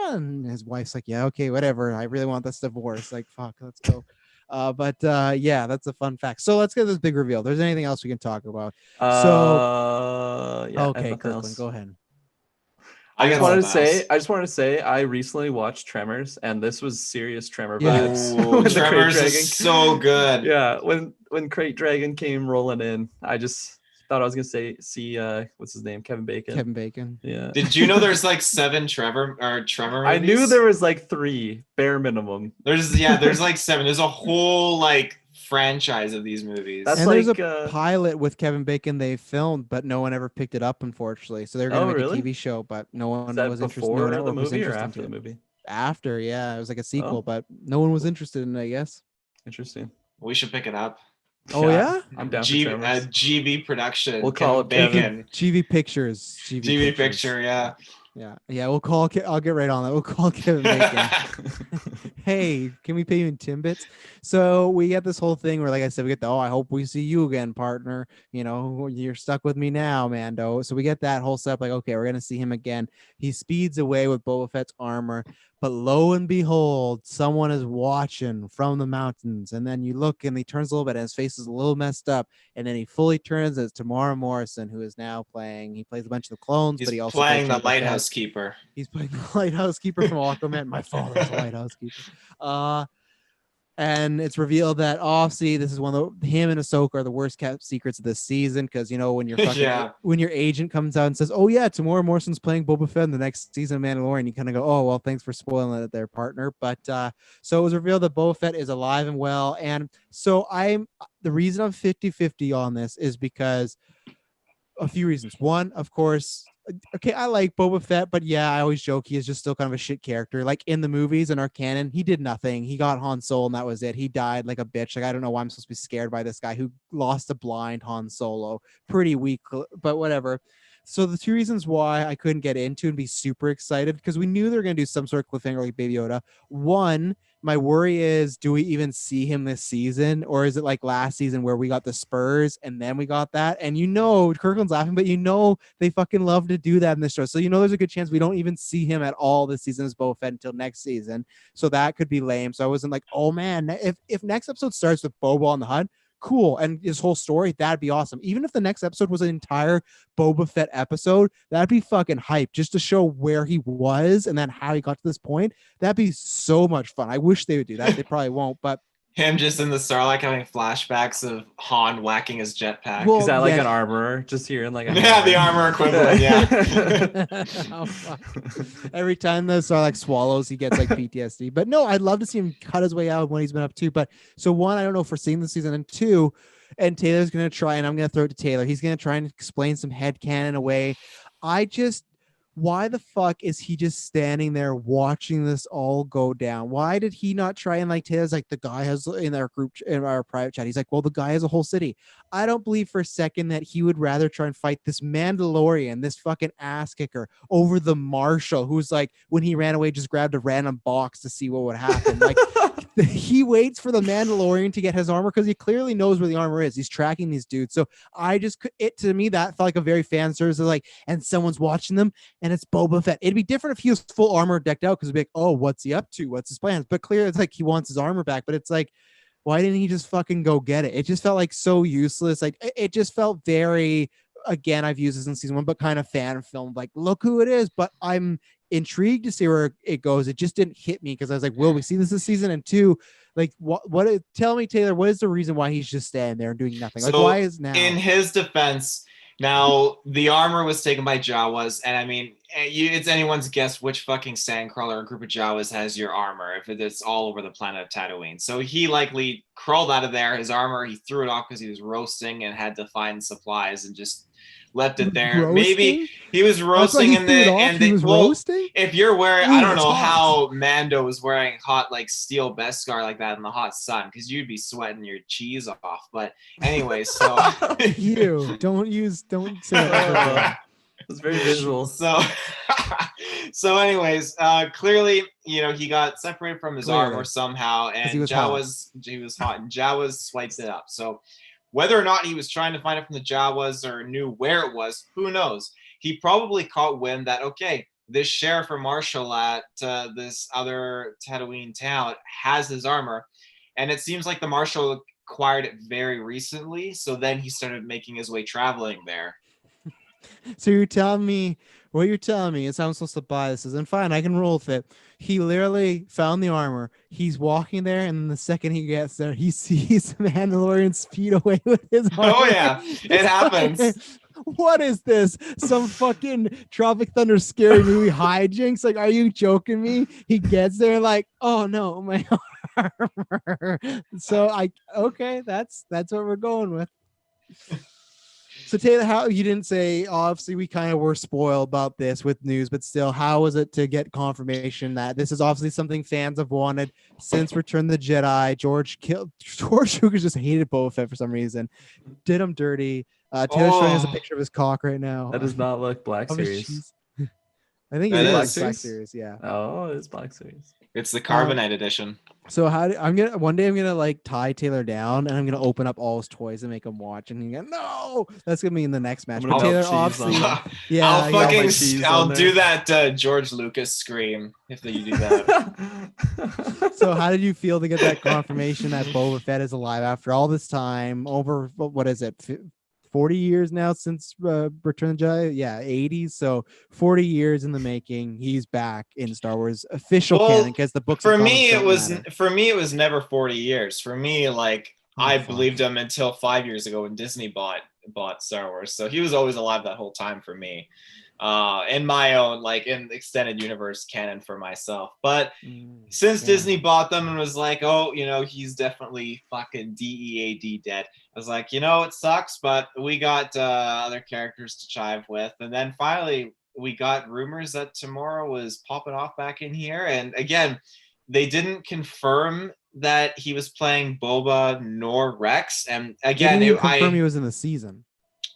and his wife's like, yeah, okay, whatever. I really want this divorce. Like, fuck, let's go. Yeah, that's a fun fact. So let's get this big reveal. There's anything else we can talk about? Okay, Kirkland, go ahead. I just wanted to say I recently watched Tremors, and this was serious Tremor vibes. Oh, Tremors is so good. Yeah, when Crate Dragon came rolling in, I just thought I was gonna say see what's his name, Kevin Bacon. Kevin Bacon. Yeah. Did you know there's like 7 Tremor movies? I knew there was like 3 bare minimum. There's like 7. There's a whole like franchise of these movies. That's And there's like, a pilot with Kevin Bacon they filmed, but no one ever picked it up, unfortunately. So they're going to make really? a TV show, but no one Is that was interested. before No the network was movie or interested after into the it. movie? After, yeah, it was like a sequel, Oh. but no one was interested in it, I guess. Interesting. We should pick it up. Oh yeah, I'm down for Tremors. GB production. We'll call it Bacon. GV Pictures. GB Picture, yeah. Yeah. We'll call. I'll get right on that. We'll call Kevin Bacon. Hey, can we pay you in Timbits? So we get this whole thing where, like I said, we get the, I hope we see you again, partner. You know, you're stuck with me now, Mando. So we get that whole setup, like, okay, we're going to see him again. He speeds away with Boba Fett's armor, but lo and behold, someone is watching from the mountains. And then you look and he turns a little bit and his face is a little messed up. And then he fully turns. It's Tamara Morrison, who is now playing. He plays a bunch of the clones, but he also playing the plays lighthouse keeper. He's playing the lighthouse keeper from Aquaman. My father's a lighthouse keeper. And it's revealed that see, this is one of him and Ahsoka are the worst kept secrets of this season, because you know when your fucking when your agent comes out and says, "Oh yeah, Tamora Morrison's playing Boba Fett in the next season of Mandalorian," you kind of go, "Oh well, thanks for spoiling it, their partner." But so it was revealed that Boba Fett is alive and well, and so the reason I'm 50-50 on this is because a few reasons. One, of course, okay, I like Boba Fett, but yeah, I always joke he is just still kind of a shit character. Like in the movies and our canon, he did nothing. He got Han Solo and that was it. He died like a bitch. Like I don't know why I'm supposed to be scared by this guy who lost a blind Han Solo. Pretty weak, but whatever. So the 2 reasons why I couldn't get into and be super excited, because we knew they were going to do some sort of cliffhanger like Baby Yoda. One, my worry is, do we even see him this season? Or is it like last season where we got the Spurs and then we got that? And you know, Kirkland's laughing, but you know, they fucking love to do that in this show. So you know, there's a good chance we don't even see him at all this season as Boba Fett until next season. So that could be lame. So I wasn't like, oh man, if next episode starts with Boba on the hunt, cool, and his whole story, that'd be awesome. Even if the next episode was an entire Boba Fett episode, that'd be fucking hype, just to show where he was and then how he got to this point. That'd be so much fun. I wish they would do that. They probably won't, but him just in the Sarlacc having flashbacks of Han whacking his jetpack. Is that like an armorer? Just hearing like the armor equivalent, Every time the Sarlacc swallows, he gets like PTSD. But no, I'd love to see him cut his way out of what he's been up to. But so one, I don't know if we're seeing the season, and 2, and Taylor's gonna try, and I'm gonna throw it to Taylor. He's gonna try and explain some headcanon away. Why the fuck is he just standing there watching this all go down? Why did he not try and, like, Taylor's like, the guy has in our group, in our private chat, he's like, well, the guy has a whole city. I don't believe for a second that he would rather try and fight this Mandalorian, this fucking ass kicker, over the Marshal, who's like, when he ran away, just grabbed a random box to see what would happen. Like, he waits for the Mandalorian to get his armor because he clearly knows where the armor is. He's tracking these dudes. So to me, that felt like a very fan service, like, and someone's watching them, and it's Boba Fett. It'd be different if he was full armor decked out, because it'd be like, oh, what's he up to? What's his plans? But clearly it's like he wants his armor back. But it's like, why didn't he just fucking go get it? It just felt like so useless. Like it just felt very, again, I've used this in season 1, but kind of fan film. Like, look who it is. But I'm intrigued to see where it goes. It just didn't hit me, because I was like, will we see this season? And 2, like, what tell me, Taylor, what is the reason why he's just standing there and doing nothing? Like, why is now? In his defense, now the armor was taken by Jawas, and I mean, it's anyone's guess which fucking sandcrawler or group of Jawas has your armor if it's all over the planet of Tatooine. So he likely crawled out of there. His armor, he threw it off because he was roasting and had to find supplies and just left it there. Roasting? Maybe he was roasting roasting? If you're wearing, I don't know how Mando was wearing hot like steel Beskar like that in the hot sun, because you'd be sweating your cheese off. But anyway, so don't say that. It's very visual. So anyways, clearly, you know, he got separated from his armor somehow, and he was hot, and Jawas swiped it up. So whether or not he was trying to find it from the Jawas or knew where it was, who knows? He probably caught wind that, okay, this sheriff or marshal at this other Tatooine town has his armor. And it seems like the marshal acquired it very recently. So then he started making his way traveling there. So you're telling me what you're telling me is I'm supposed to buy this, and fine, I can roll with it. He literally found the armor. He's walking there, and then the second he gets there, he sees Mandalorian speed away with his armor. Oh yeah, it It's happens. like, what is this? Some fucking Tropic Thunder scary movie hijinks? Like, are you joking me? He gets there like, oh no, my armor. So okay, that's what we're going with. So Taylor, how you didn't say, obviously we kind of were spoiled about this with news, but still, how was it to get confirmation that this is obviously something fans have wanted since Return of the Jedi? George Lucas just hated Boba Fett for some reason, did him dirty. Taylor's showing us a picture of his cock right now. That does not look Black Of his Series. cheese. I think That it is is Black Series, yeah. Oh, it is Black Series. It's the Carbonite edition. So one day I'm gonna like tie Taylor down and I'm gonna open up all his toys and make him watch, and he go, no, that's gonna be in the next match. I'm But gonna Taylor, melt cheese on obviously, them. yeah, I'll yeah, fucking, cheese I'll on do there. that George Lucas scream if you do that. So how did you feel to get that confirmation that Boba Fett is alive after all this time? Over what is it, 40 years now since Return of the Jedi? Yeah, 80s. So 40 years in the making. He's back in Star Wars official Well, canon because the books. For and me, comics don't matter. for me it was never 40 years. For me, like I fuck. believed him until 5 years ago when Disney bought Star Wars. So he was always alive that whole time for me. In my own, like in extended universe canon for myself. But since Yeah. Disney bought them and was like, oh, he's definitely fucking DEAD dead. I was like, it sucks, but we got other characters to chive with. And then finally we got rumors that Tamora was popping off back in here. And again, they didn't confirm that he was playing Boba nor Rex. And again, Didn't even confirm he was in the season.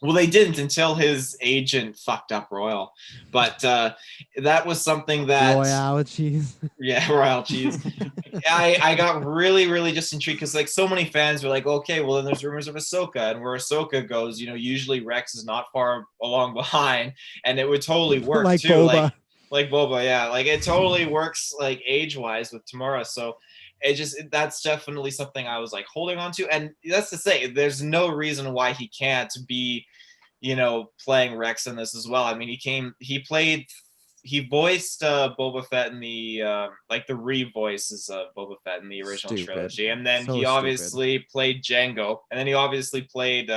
Well, they didn't until his agent fucked up Royal. But that was something that... Royale cheese. Yeah, Royal cheese. I got really, really just intrigued because like so many fans were like, okay, well then there's rumors of Ahsoka. And where Ahsoka goes, usually Rex is not far along behind. And it would totally work Like too. Boba. Like Boba, yeah. Like it totally works like age-wise with Tamora. So that's definitely something I was like holding on to. And that's to say, there's no reason why he can't be, playing Rex in this as well. I mean, he voiced Boba Fett in the the re-voices of Boba Fett in the original trilogy. And then he obviously played Jango, and then he obviously played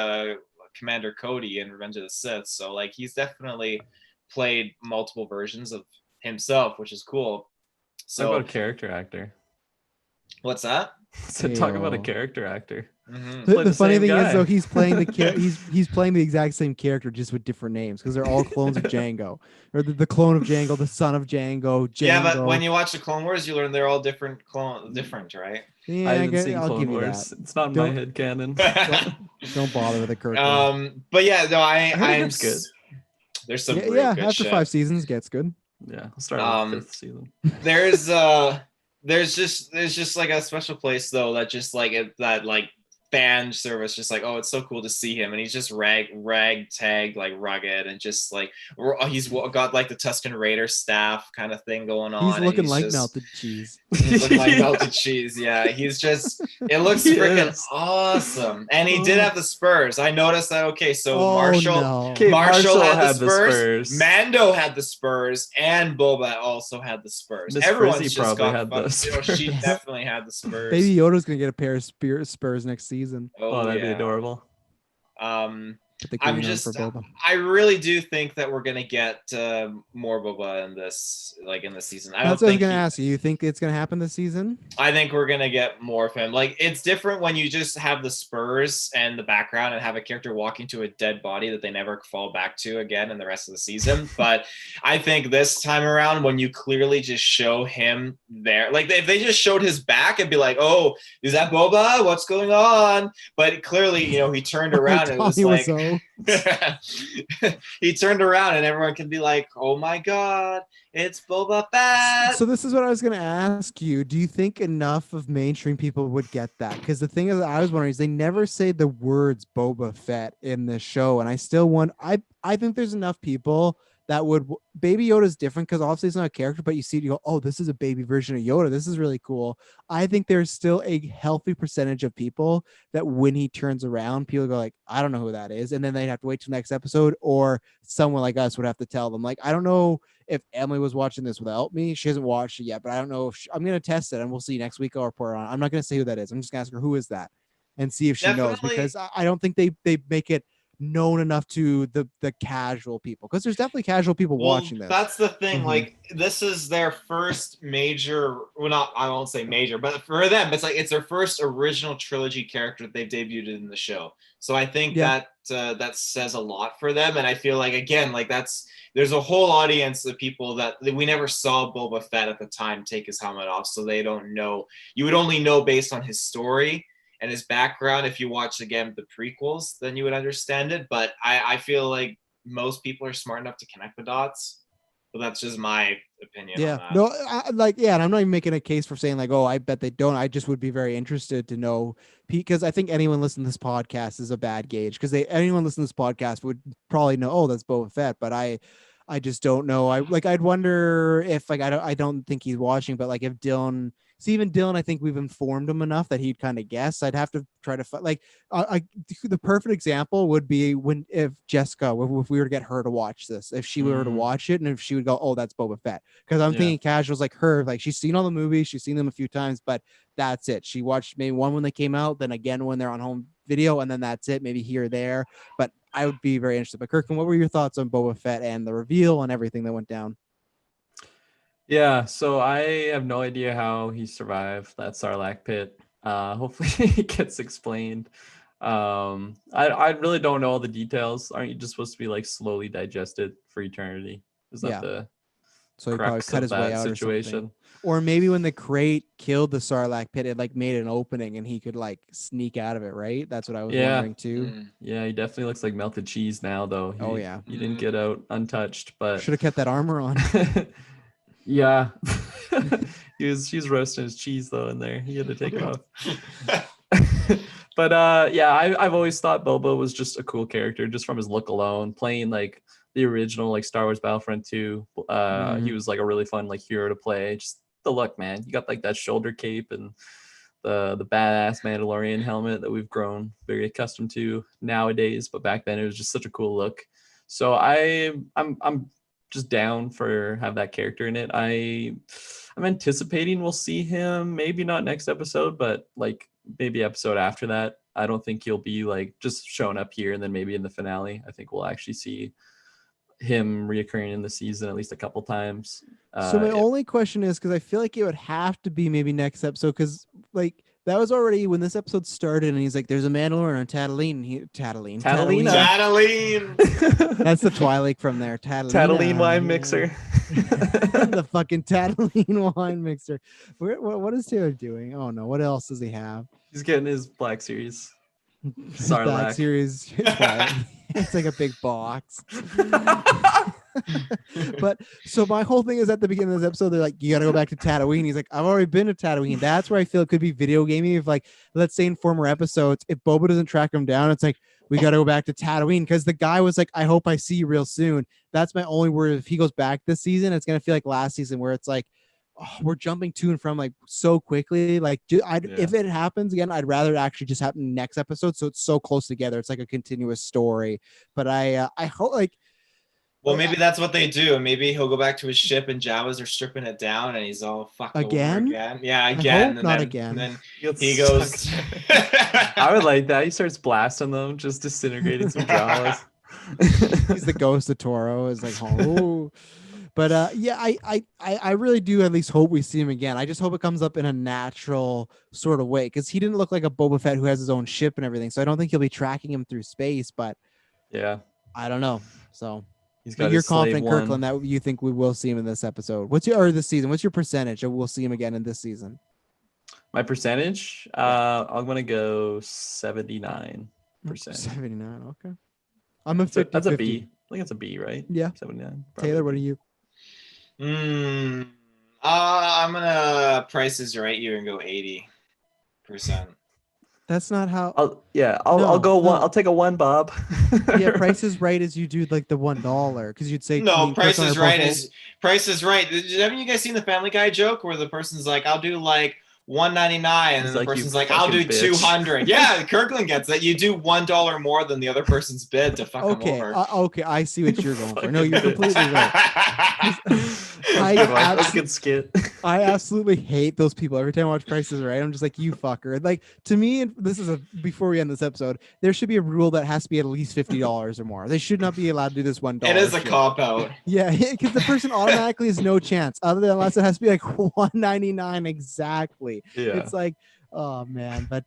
Commander Cody in Revenge of the Sith. So like he's definitely played multiple versions of himself, which is cool. So Talk about a character actor. What's that? So talk about a character actor. Mm-hmm. The funny thing guy. is though, he's playing he's playing the exact same character just with different names because they're all clones of Jango, or the clone of Jango, the son of Jango. Yeah, but when you watch the Clone Wars, you learn they're all different, right? Yeah, I haven't seen I'll Clone give you Wars. that. It's not in my head canon. Don't bother with the Kirk. But yeah, no, I'm it's good. There's some yeah. good After shit. 5 seasons, gets good. Yeah, I'll start with the 5th season. There's just like a special place though that just like that like fan service, just like, oh, it's so cool to see him, and he's just ragtag like rugged, and just like he's got like the Tusken Raider staff kind of thing going on. He's looking like melted cheese. He's looking like melted cheese. Yeah, he's just. It looks freaking awesome, and he did have the spurs. I noticed that. Okay, so Marshall had the spurs. Mando had the spurs, and Boba also had the spurs. Everyone's just probably got had the spurs. She definitely had the spurs. Baby Yoda's gonna get a pair of spurs next season. Oh, that'd be adorable. I really do think that we're gonna get more Boba in this season. That's what I was gonna ask you. You think it's gonna happen this season? I think we're gonna get more of him. Like it's different when you just have the spurs and the background and have a character walking to a dead body that they never fall back to again in the rest of the season. But I think this time around, when you clearly just show him there, like if they just showed his back, it'd be like, oh, is that Boba? What's going on? But clearly, he turned around and it was like. He turned around and everyone can be like, oh my god, it's Boba Fett. So this is what I was going to ask you. Do you think enough of mainstream people would get that? Because the thing is, I was wondering is they never say the words Boba Fett in this show, and I still want. I think there's enough people that would Baby Yoda is different because obviously it's not a character, but you see it, you go, oh, this is a baby version of Yoda. This is really cool. I think there's still a healthy percentage of people that when he turns around, people go like, I don't know who that is, and then they'd have to wait till next episode, or someone like us would have to tell them. Like, I don't know if Emily was watching this without me. She hasn't watched it yet, but I don't know if I'm gonna test it, and we'll see next week. I'll report on it. I'm not gonna say who that is. I'm just gonna ask her who is that, and see if she knows, Definitely. because I don't think they make it known enough to the casual people, because there's definitely casual people watching this. That's the thing. Mhm. Like, this is their first major, well, not, I won't say major, but for them it's like it's their first original trilogy character that they've debuted in the show. So I think that that says a lot for them. And I feel like, again, like there's a whole audience of people that we never saw Boba Fett at the time take his helmet off, so they don't know. You would only know based on his story and his background. If you watch again the prequels, then you would understand it. But I feel like most people are smart enough to connect the dots. But that's just my opinion on that. No, and I'm not even making a case for saying like, oh, I bet they don't. I just would be very interested to know, because I think anyone listening to this podcast is a bad gauge, because anyone listening to this podcast would probably know, oh, that's Boba Fett, but I just don't know. I'd wonder if, like, I don't think he's watching, but like if Dylan, see, even Dylan, I think we've informed him enough that he'd kind of guess. I'd have to try to like, the perfect example would be if Jessica, if we were to get her to watch this, if she were to watch it, and if she would go, oh, that's Boba Fett, because I'm thinking casuals like her, like she's seen all the movies, she's seen them a few times, but that's it. She watched maybe one when they came out, then again when they're on home video, and then that's it, maybe here or there. But I would be very interested. But Kirkman, what were your thoughts on Boba Fett and the reveal and everything that went down? Yeah, so I have no idea how he survived that Sarlacc pit. Hopefully it gets explained. I really don't know all the details. Aren't you just supposed to be like slowly digested for eternity? Is that the so he probably crux cut of his way that out situation? Or maybe when the crate killed the Sarlacc pit, it like made an opening and he could like sneak out of it, right? That's what I was wondering too. Yeah, he definitely looks like melted cheese now, though. He didn't get out untouched, but should have kept that armor on. Yeah. He's roasting his cheese though in there. He had to take it off. But I've always thought Boba was just a cool character just from his look alone. Playing like the original like Star Wars Battlefront 2. He was like a really fun like hero to play. Just the look, man. You got like that shoulder cape and the badass Mandalorian helmet that we've grown very accustomed to nowadays, but back then it was just such a cool look. So I'm just down for have that character in it. I'm anticipating we'll see him, maybe not next episode, but like maybe episode after that. I don't think he'll be like just showing up here and then maybe in the finale. I think we'll actually see him reoccurring in the season at least a couple times. So my only question is, because I feel like it would have to be maybe next episode, because like that was already when this episode started, and he's like, "There's a Mandalorian on Tatooine." Tatooine. That's the Twilight from there. Tatooine wine mixer. The fucking Tatooine wine mixer. What is Taylor doing? Oh no! What else does he have? He's getting his Black Series. Black Series. It's like a big box. But so my whole thing is at the beginning of this episode, they're like, you gotta go back to Tatooine. He's like, I've already been to Tatooine. That's where I feel it could be video gaming. If like, let's say in former episodes, if Boba doesn't track him down, it's like, we gotta go back to Tatooine, because the guy was like, I hope I see you real soon. That's my only word. If he goes back this season, it's gonna feel like last season, where it's like, oh, we're jumping to and from like so quickly. Like, if it happens again, I'd rather it actually just happen next episode, so it's so close together. It's like a continuous story. But I hope like. Well, maybe that's what they do. Maybe he'll go back to his ship and Jawas are stripping it down and he's all fucked again. Yeah, again. Not again. And then he goes. I would like that. He starts blasting them, just disintegrating some Jawas. He's the ghost of Toro. Is like, oh. But I really do at least hope we see him again. I just hope it comes up in a natural sort of way, because he didn't look like a Boba Fett who has his own ship and everything. So I don't think he'll be tracking him through space. But yeah, I don't know. So. But you're confident, Kirkland, that you think we will see him in this episode. This season? What's your percentage of we'll see him again in this season? My percentage? I'm gonna go 79%. 79. Okay. I'm a 50. That's a B. I think it's a B, right? Yeah. 79. Taylor, what are you? I'm gonna Price Is Right you and go 80%. That's not how. I'll No, go one. no. I'll take a one, Bob. Yeah, Price is Right is you do like the $1 because you'd say No, Price on Price is Right. Haven't you guys seen the Family Guy joke where the person's like, "I'll do like 199," and He's then the like, "You person's like, "I'll fucking do bitch." 200." Yeah, Kirkland gets that. You do $1 more than the other person's bid to fuck them Okay, over. okay, I see what you're going for. No, Fucking you're bitch. completely right. That's a good skit. I absolutely hate those people. Every time I watch Price is Right, I'm just like, you fucker. Like, to me, and this is before we end this episode, there should be a rule that has to be at least $50 or more. They should not be allowed to do this $1. It is a shit. cop out. Yeah, because the person automatically has no chance, other than unless it has to be like 199 exactly. Yeah. It's like, oh man. But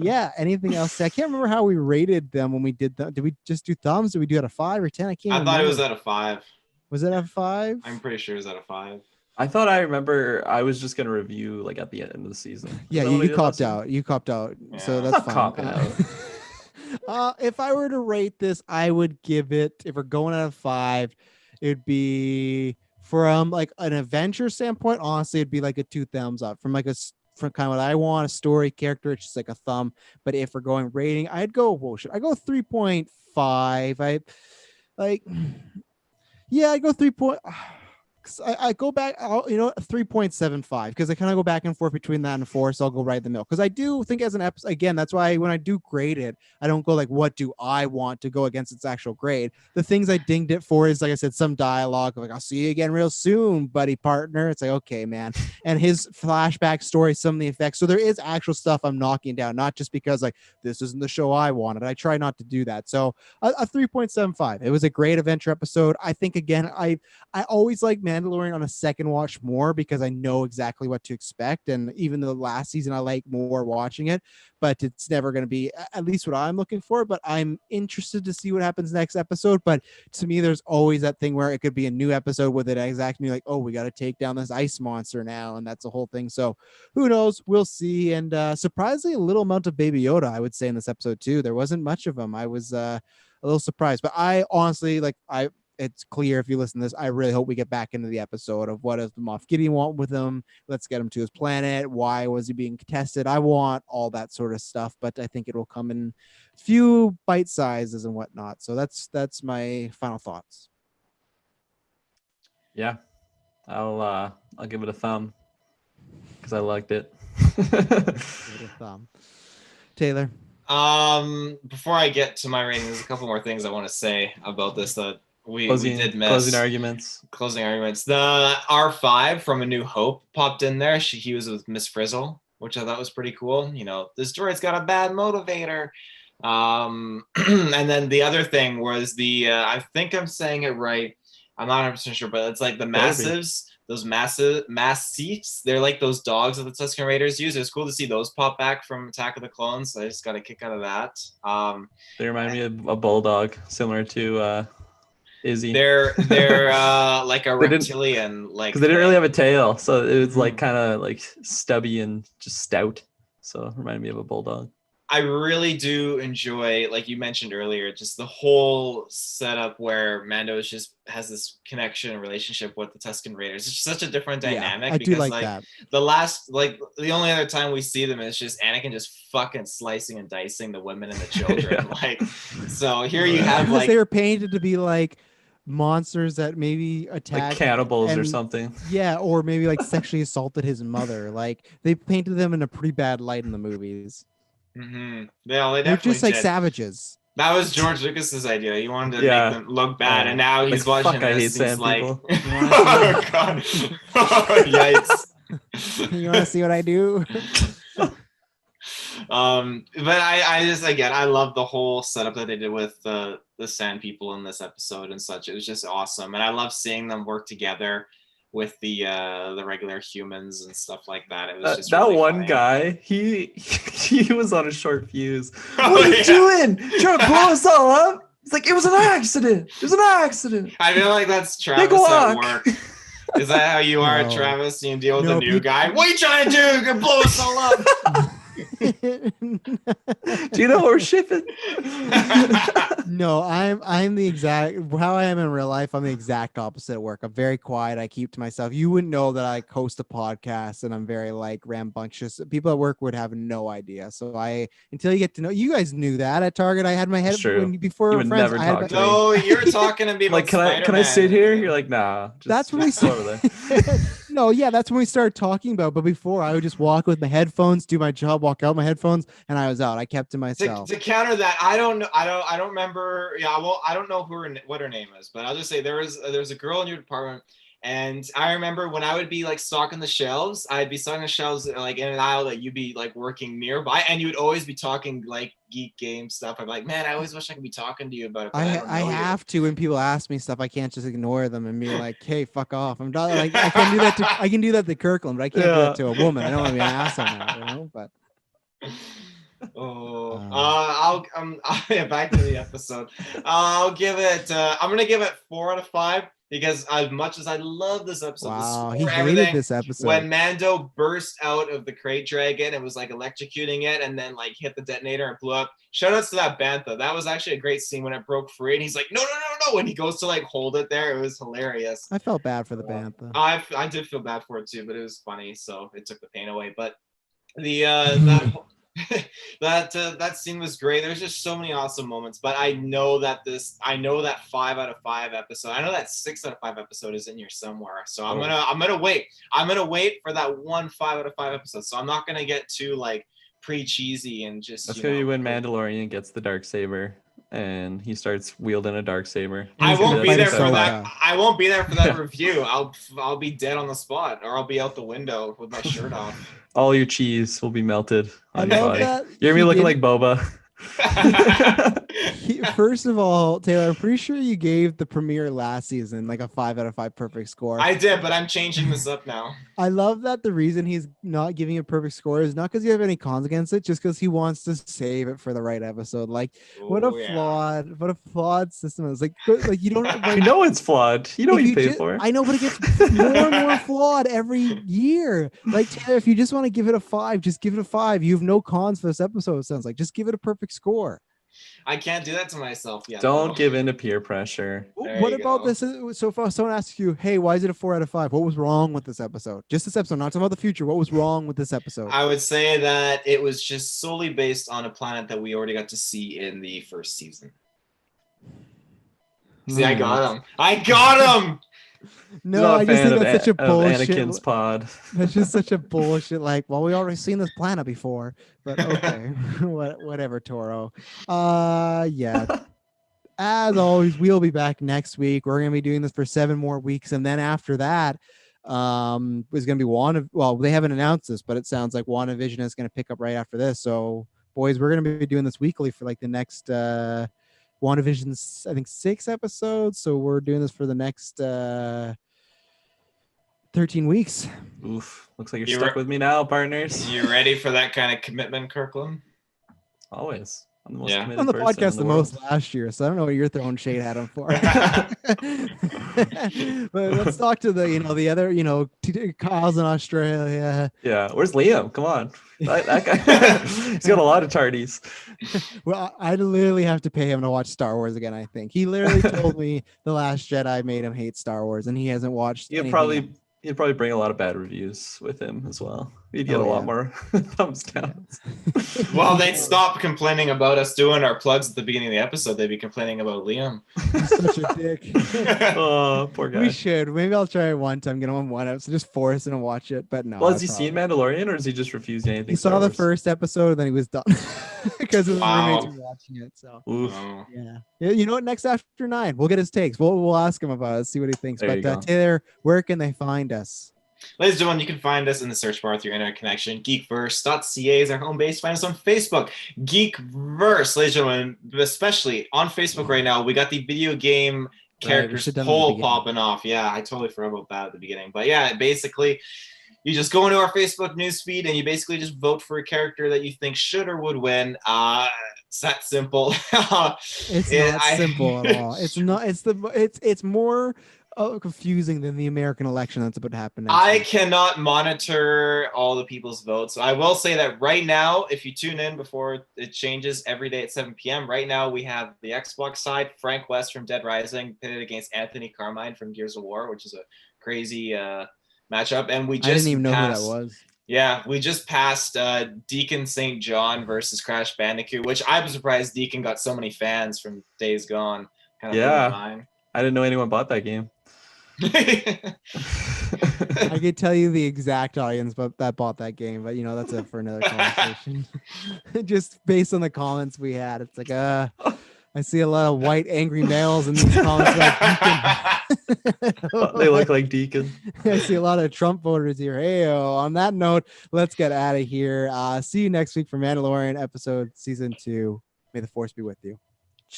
yeah, anything else? I can't remember how we rated them when we did them. Did we just do thumbs? Did we do out of 5 or 10? I can't I remember. thought it was out of 5. Was it out of 5? I'm pretty sure it was out of 5. I thought I remember I was just gonna review like at the end of the season. Yeah, you copped out. You copped out. Yeah. So that's Not fine. copping out. If I were to rate this, I would give it, if we're going out of 5, it'd be from like an adventure standpoint. Honestly, it'd be like a 2 thumbs up. From like from kind of what I want, a story, character, it's just like a thumb. But if we're going rating, I'd go, I go 3.5. I like, yeah, I go 3. I go back, 3.75 because I kind of go back and forth between that and 4, so I'll go right in the middle. Because I do think as an episode, again, that's why when I do grade it, I don't go like, what do I want to go against its actual grade? The things I dinged it for is, like I said, some dialogue, like, I'll see you again real soon, buddy partner. It's like, okay, man. And his flashback story, some of the effects. So there is actual stuff I'm knocking down, not just because like, this isn't the show I wanted. I try not to do that. So a 3.75. It was a great adventure episode. I think, again, I always like Mandalorian on a second watch more because I know exactly what to expect. And even the last season, I like more watching it, but it's never going to be at least what I'm looking for. But I'm interested to see what happens next episode. But to me, there's always that thing where it could be a new episode with it exactly like, oh, we got to take down this ice monster now. And that's the whole thing. So who knows? We'll see. And surprisingly, a little amount of Baby Yoda, I would say, in this episode too. There wasn't much of him. I was a little surprised, but I honestly it's clear if you listen to this, I really hope we get back into the episode of what does the Moff Gideon want with him? Let's get him to his planet. Why was he being tested? I want all that sort of stuff, but I think it will come in few bite sizes and whatnot. So that's my final thoughts. Yeah, I'll give it a thumb because I liked it. Give it a thumb. Taylor. Before I get to my rating, there's a couple more things I want to say about this that we did miss. Closing arguments. The R5 from A New Hope popped in there. He was with Miss Frizzle, which I thought was pretty cool. This droid's got a bad motivator. And then the other thing was I think I'm saying it right. I'm not 100% sure, but it's like the Massives, those Massifs. They're like those dogs that the Tusken Raiders use. It was cool to see those pop back from Attack of the Clones. So I just got a kick out of that. They remind me of a bulldog, similar to Izzy. They're like a reptilian, like because they didn't really have a tail, so it was like kind of like stubby and just stout. So it reminded me of a bulldog. I really do enjoy, like you mentioned earlier, just the whole setup where Mando has this connection and relationship with the Tusken Raiders. It's such a different dynamic. I do like that. The only other time we see them is just Anakin just fucking slicing and dicing the women and the children. So here you have because they were painted to be like monsters that maybe attack like cannibals or something. Yeah, or maybe like sexually assaulted his mother. Like they painted them in a pretty bad light in the movies. Mm-hmm. Yeah, they They're just like did. Savages. That was George Lucas's idea. He wanted to make them look bad, and now he's watching fuck, this. I hate He's sand like, people. oh god, yikes! You want to see what I do? But I just I love the whole setup that they did with the sand people in this episode and such. It was just awesome, and I love seeing them work together with the regular humans and stuff like that. It was just that really one funny. guy. He was on a short fuse. What are you doing? Trying to blow us all up? It's like it was an accident. It was an accident. I feel like that's Travis at work. Is that how you are, Travis? You deal with a new guy. What are you trying to do? You're gonna blow us all up. Do you know what we're shipping? No, I'm the exact how I am in real life. I'm the exact opposite at work. I'm very quiet. I keep to myself. You wouldn't know that I host a podcast and I'm very like rambunctious. People at work would have no idea. So until you get to know, you guys knew that at Target. I had my head It's true. before You we would were friends. never I had talk to my- me. No, you're talking to me about Like, can I sit here? You're like, nah. That's when we just go over there. No, yeah, that's when we started talking about. But before, I would just walk with my headphones, do my job, walk out with my headphones, and I was out. I kept to myself. To counter that, I don't know. I don't remember. Yeah, well, I don't know what her name is, but I'll just say there's a girl in your department, and I remember when I would be like stocking the shelves, I'd be stocking the shelves like in an aisle that you'd be like working nearby, and you would always be talking like geek game stuff. I'm like, man, I always wish I could be talking to you about it. But I have to when people ask me stuff, I can't just ignore them and be like, "Hey, fuck off." I'm not like I can do that to Kirkland, but I can't do that to a woman. I don't want to be an asshole now, you know. But yeah, back to the episode. I'll give it. I'm gonna give it 4 out of 5 because as much as I love this episode, wow, the he score, hated this episode. when Mando burst out of the crate dragon and was like electrocuting it, and then like hit the detonator and blew up. Shout outs to that bantha. That was actually a great scene when it broke free, and he's like, no, when he goes to like hold it there, it was hilarious. I felt bad for the bantha. I did feel bad for it too, but it was funny, so it took the pain away. But the that scene was great. There's just so many awesome moments, but I know that 5 out of 5 episode, I know that 6 out of 5 episode is in here somewhere. So I'm gonna wait for that 5 out of 5 episode. So I'm not gonna get too like pre-cheesy and just That's gonna be when Mandalorian gets the Darksaber and he starts wielding a Darksaber. I won't be there for that. Ahsoka. I won't be there for that review. I'll be dead on the spot, or I'll be out the window with my shirt off. All your cheese will be melted I on your love body. that. You're gonna be looking like Boba. First of all, Taylor, I'm pretty sure you gave the premiere last season like a 5 out of 5 perfect score. I did, but I'm changing this up now. I love that the reason he's not giving a perfect score is not because you have any cons against it, just because he wants to save it for the right episode. Like, what a flawed system is. Like you don't. Like, You know it's flawed. You know what if you paid ju- for. I know, but it gets more and more flawed every year. Like Taylor, if you just want to give it a 5, just give it a 5. You have no cons for this episode. It sounds like just give it a perfect score. I can't do that to myself yet. Don't give in to peer pressure. There What you about go. this? So if someone asks you, "Hey, why is it a 4 out of 5? What was wrong with this episode? Just this episode, not talking about the future. What was wrong with this episode?" I would say that it was just solely based on a planet that we already got to see in the first season. See, I got him. No, Not a I just fan think of that's such a bullshit. Anakin's pod. That's just such a bullshit. Like, well, we already seen this planet before, but okay, whatever, Toro. Yeah. As always, we'll be back next week. We're gonna be doing this for 7 more weeks, and then after that, is gonna be well, they haven't announced this, but it sounds like WandaVision is gonna pick up right after this. So, boys, we're gonna be doing this weekly for like the next WandaVision's, I think, 6 episodes. So we're doing this for the next 13 weeks. Oof. Looks like you're stuck with me now, partners. You ready for that kind of commitment, Kirkland? Always. I'm the most Yeah. committed On the person podcast in the world. most last year, so I don't know what you're throwing shade at him for. But let's talk to the other, Kyle's in Australia. Yeah. Where's Liam? Come on. That guy. He's got a lot of tardies. Well, I literally have to pay him to watch Star Wars again. I think he literally told me The Last Jedi made him hate Star Wars, and he hasn't watched. He'd probably bring a lot of bad reviews with him as well. He'd get a lot more thumbs down. Well, they'd stop complaining about us doing our plugs at the beginning of the episode. They'd be complaining about Liam. He's such a dick. Oh, poor guy. We should. Maybe I'll try it one time. Get him on one episode. Just force him to watch it. But no. Well, has he seen Mandalorian, or does he just refuse anything? He saw the first episode, and then he was done because his roommates were watching it. So Oof. yeah. You know what? Next after 9, we'll get his takes. We'll ask him about it. See what he thinks. There you But go. Taylor, where can they find us? Ladies and gentlemen, you can find us in the search bar with your internet connection. Geekverse.ca is our home base. Find us on Facebook. Geekverse, ladies and gentlemen, especially on Facebook right now, we got the video game characters should've done it at the poll beginning. popping off. Yeah, I totally forgot about that at the beginning. But yeah, basically, you just go into our Facebook newsfeed and you basically just vote for a character that you think should or would win. It's that simple. It's not simple at all. It's not. It's more confusing than the American election that's about to happen next I week. cannot monitor all the people's votes. So I will say that right now, if you tune in before it changes every day at 7 p.m., right now we have the Xbox side, Frank West from Dead Rising pitted against Anthony Carmine from Gears of War, which is a crazy matchup. And we just I didn't even know passed, who that was. Yeah, we just passed Deacon St. John versus Crash Bandicoot, which I'm surprised Deacon got so many fans from Days Gone. Kind of blew my Yeah, mind. I didn't know anyone bought that game. I could tell you the exact audience that bought that game, but that's it for another conversation. Just based on the comments we had, it's like I see a lot of white angry males in these comments like Deacon. They look like Deacon. I see a lot of Trump voters here. Hey, on that note, let's get out of here. See you next week for Mandalorian episode season 2. May the force be with you.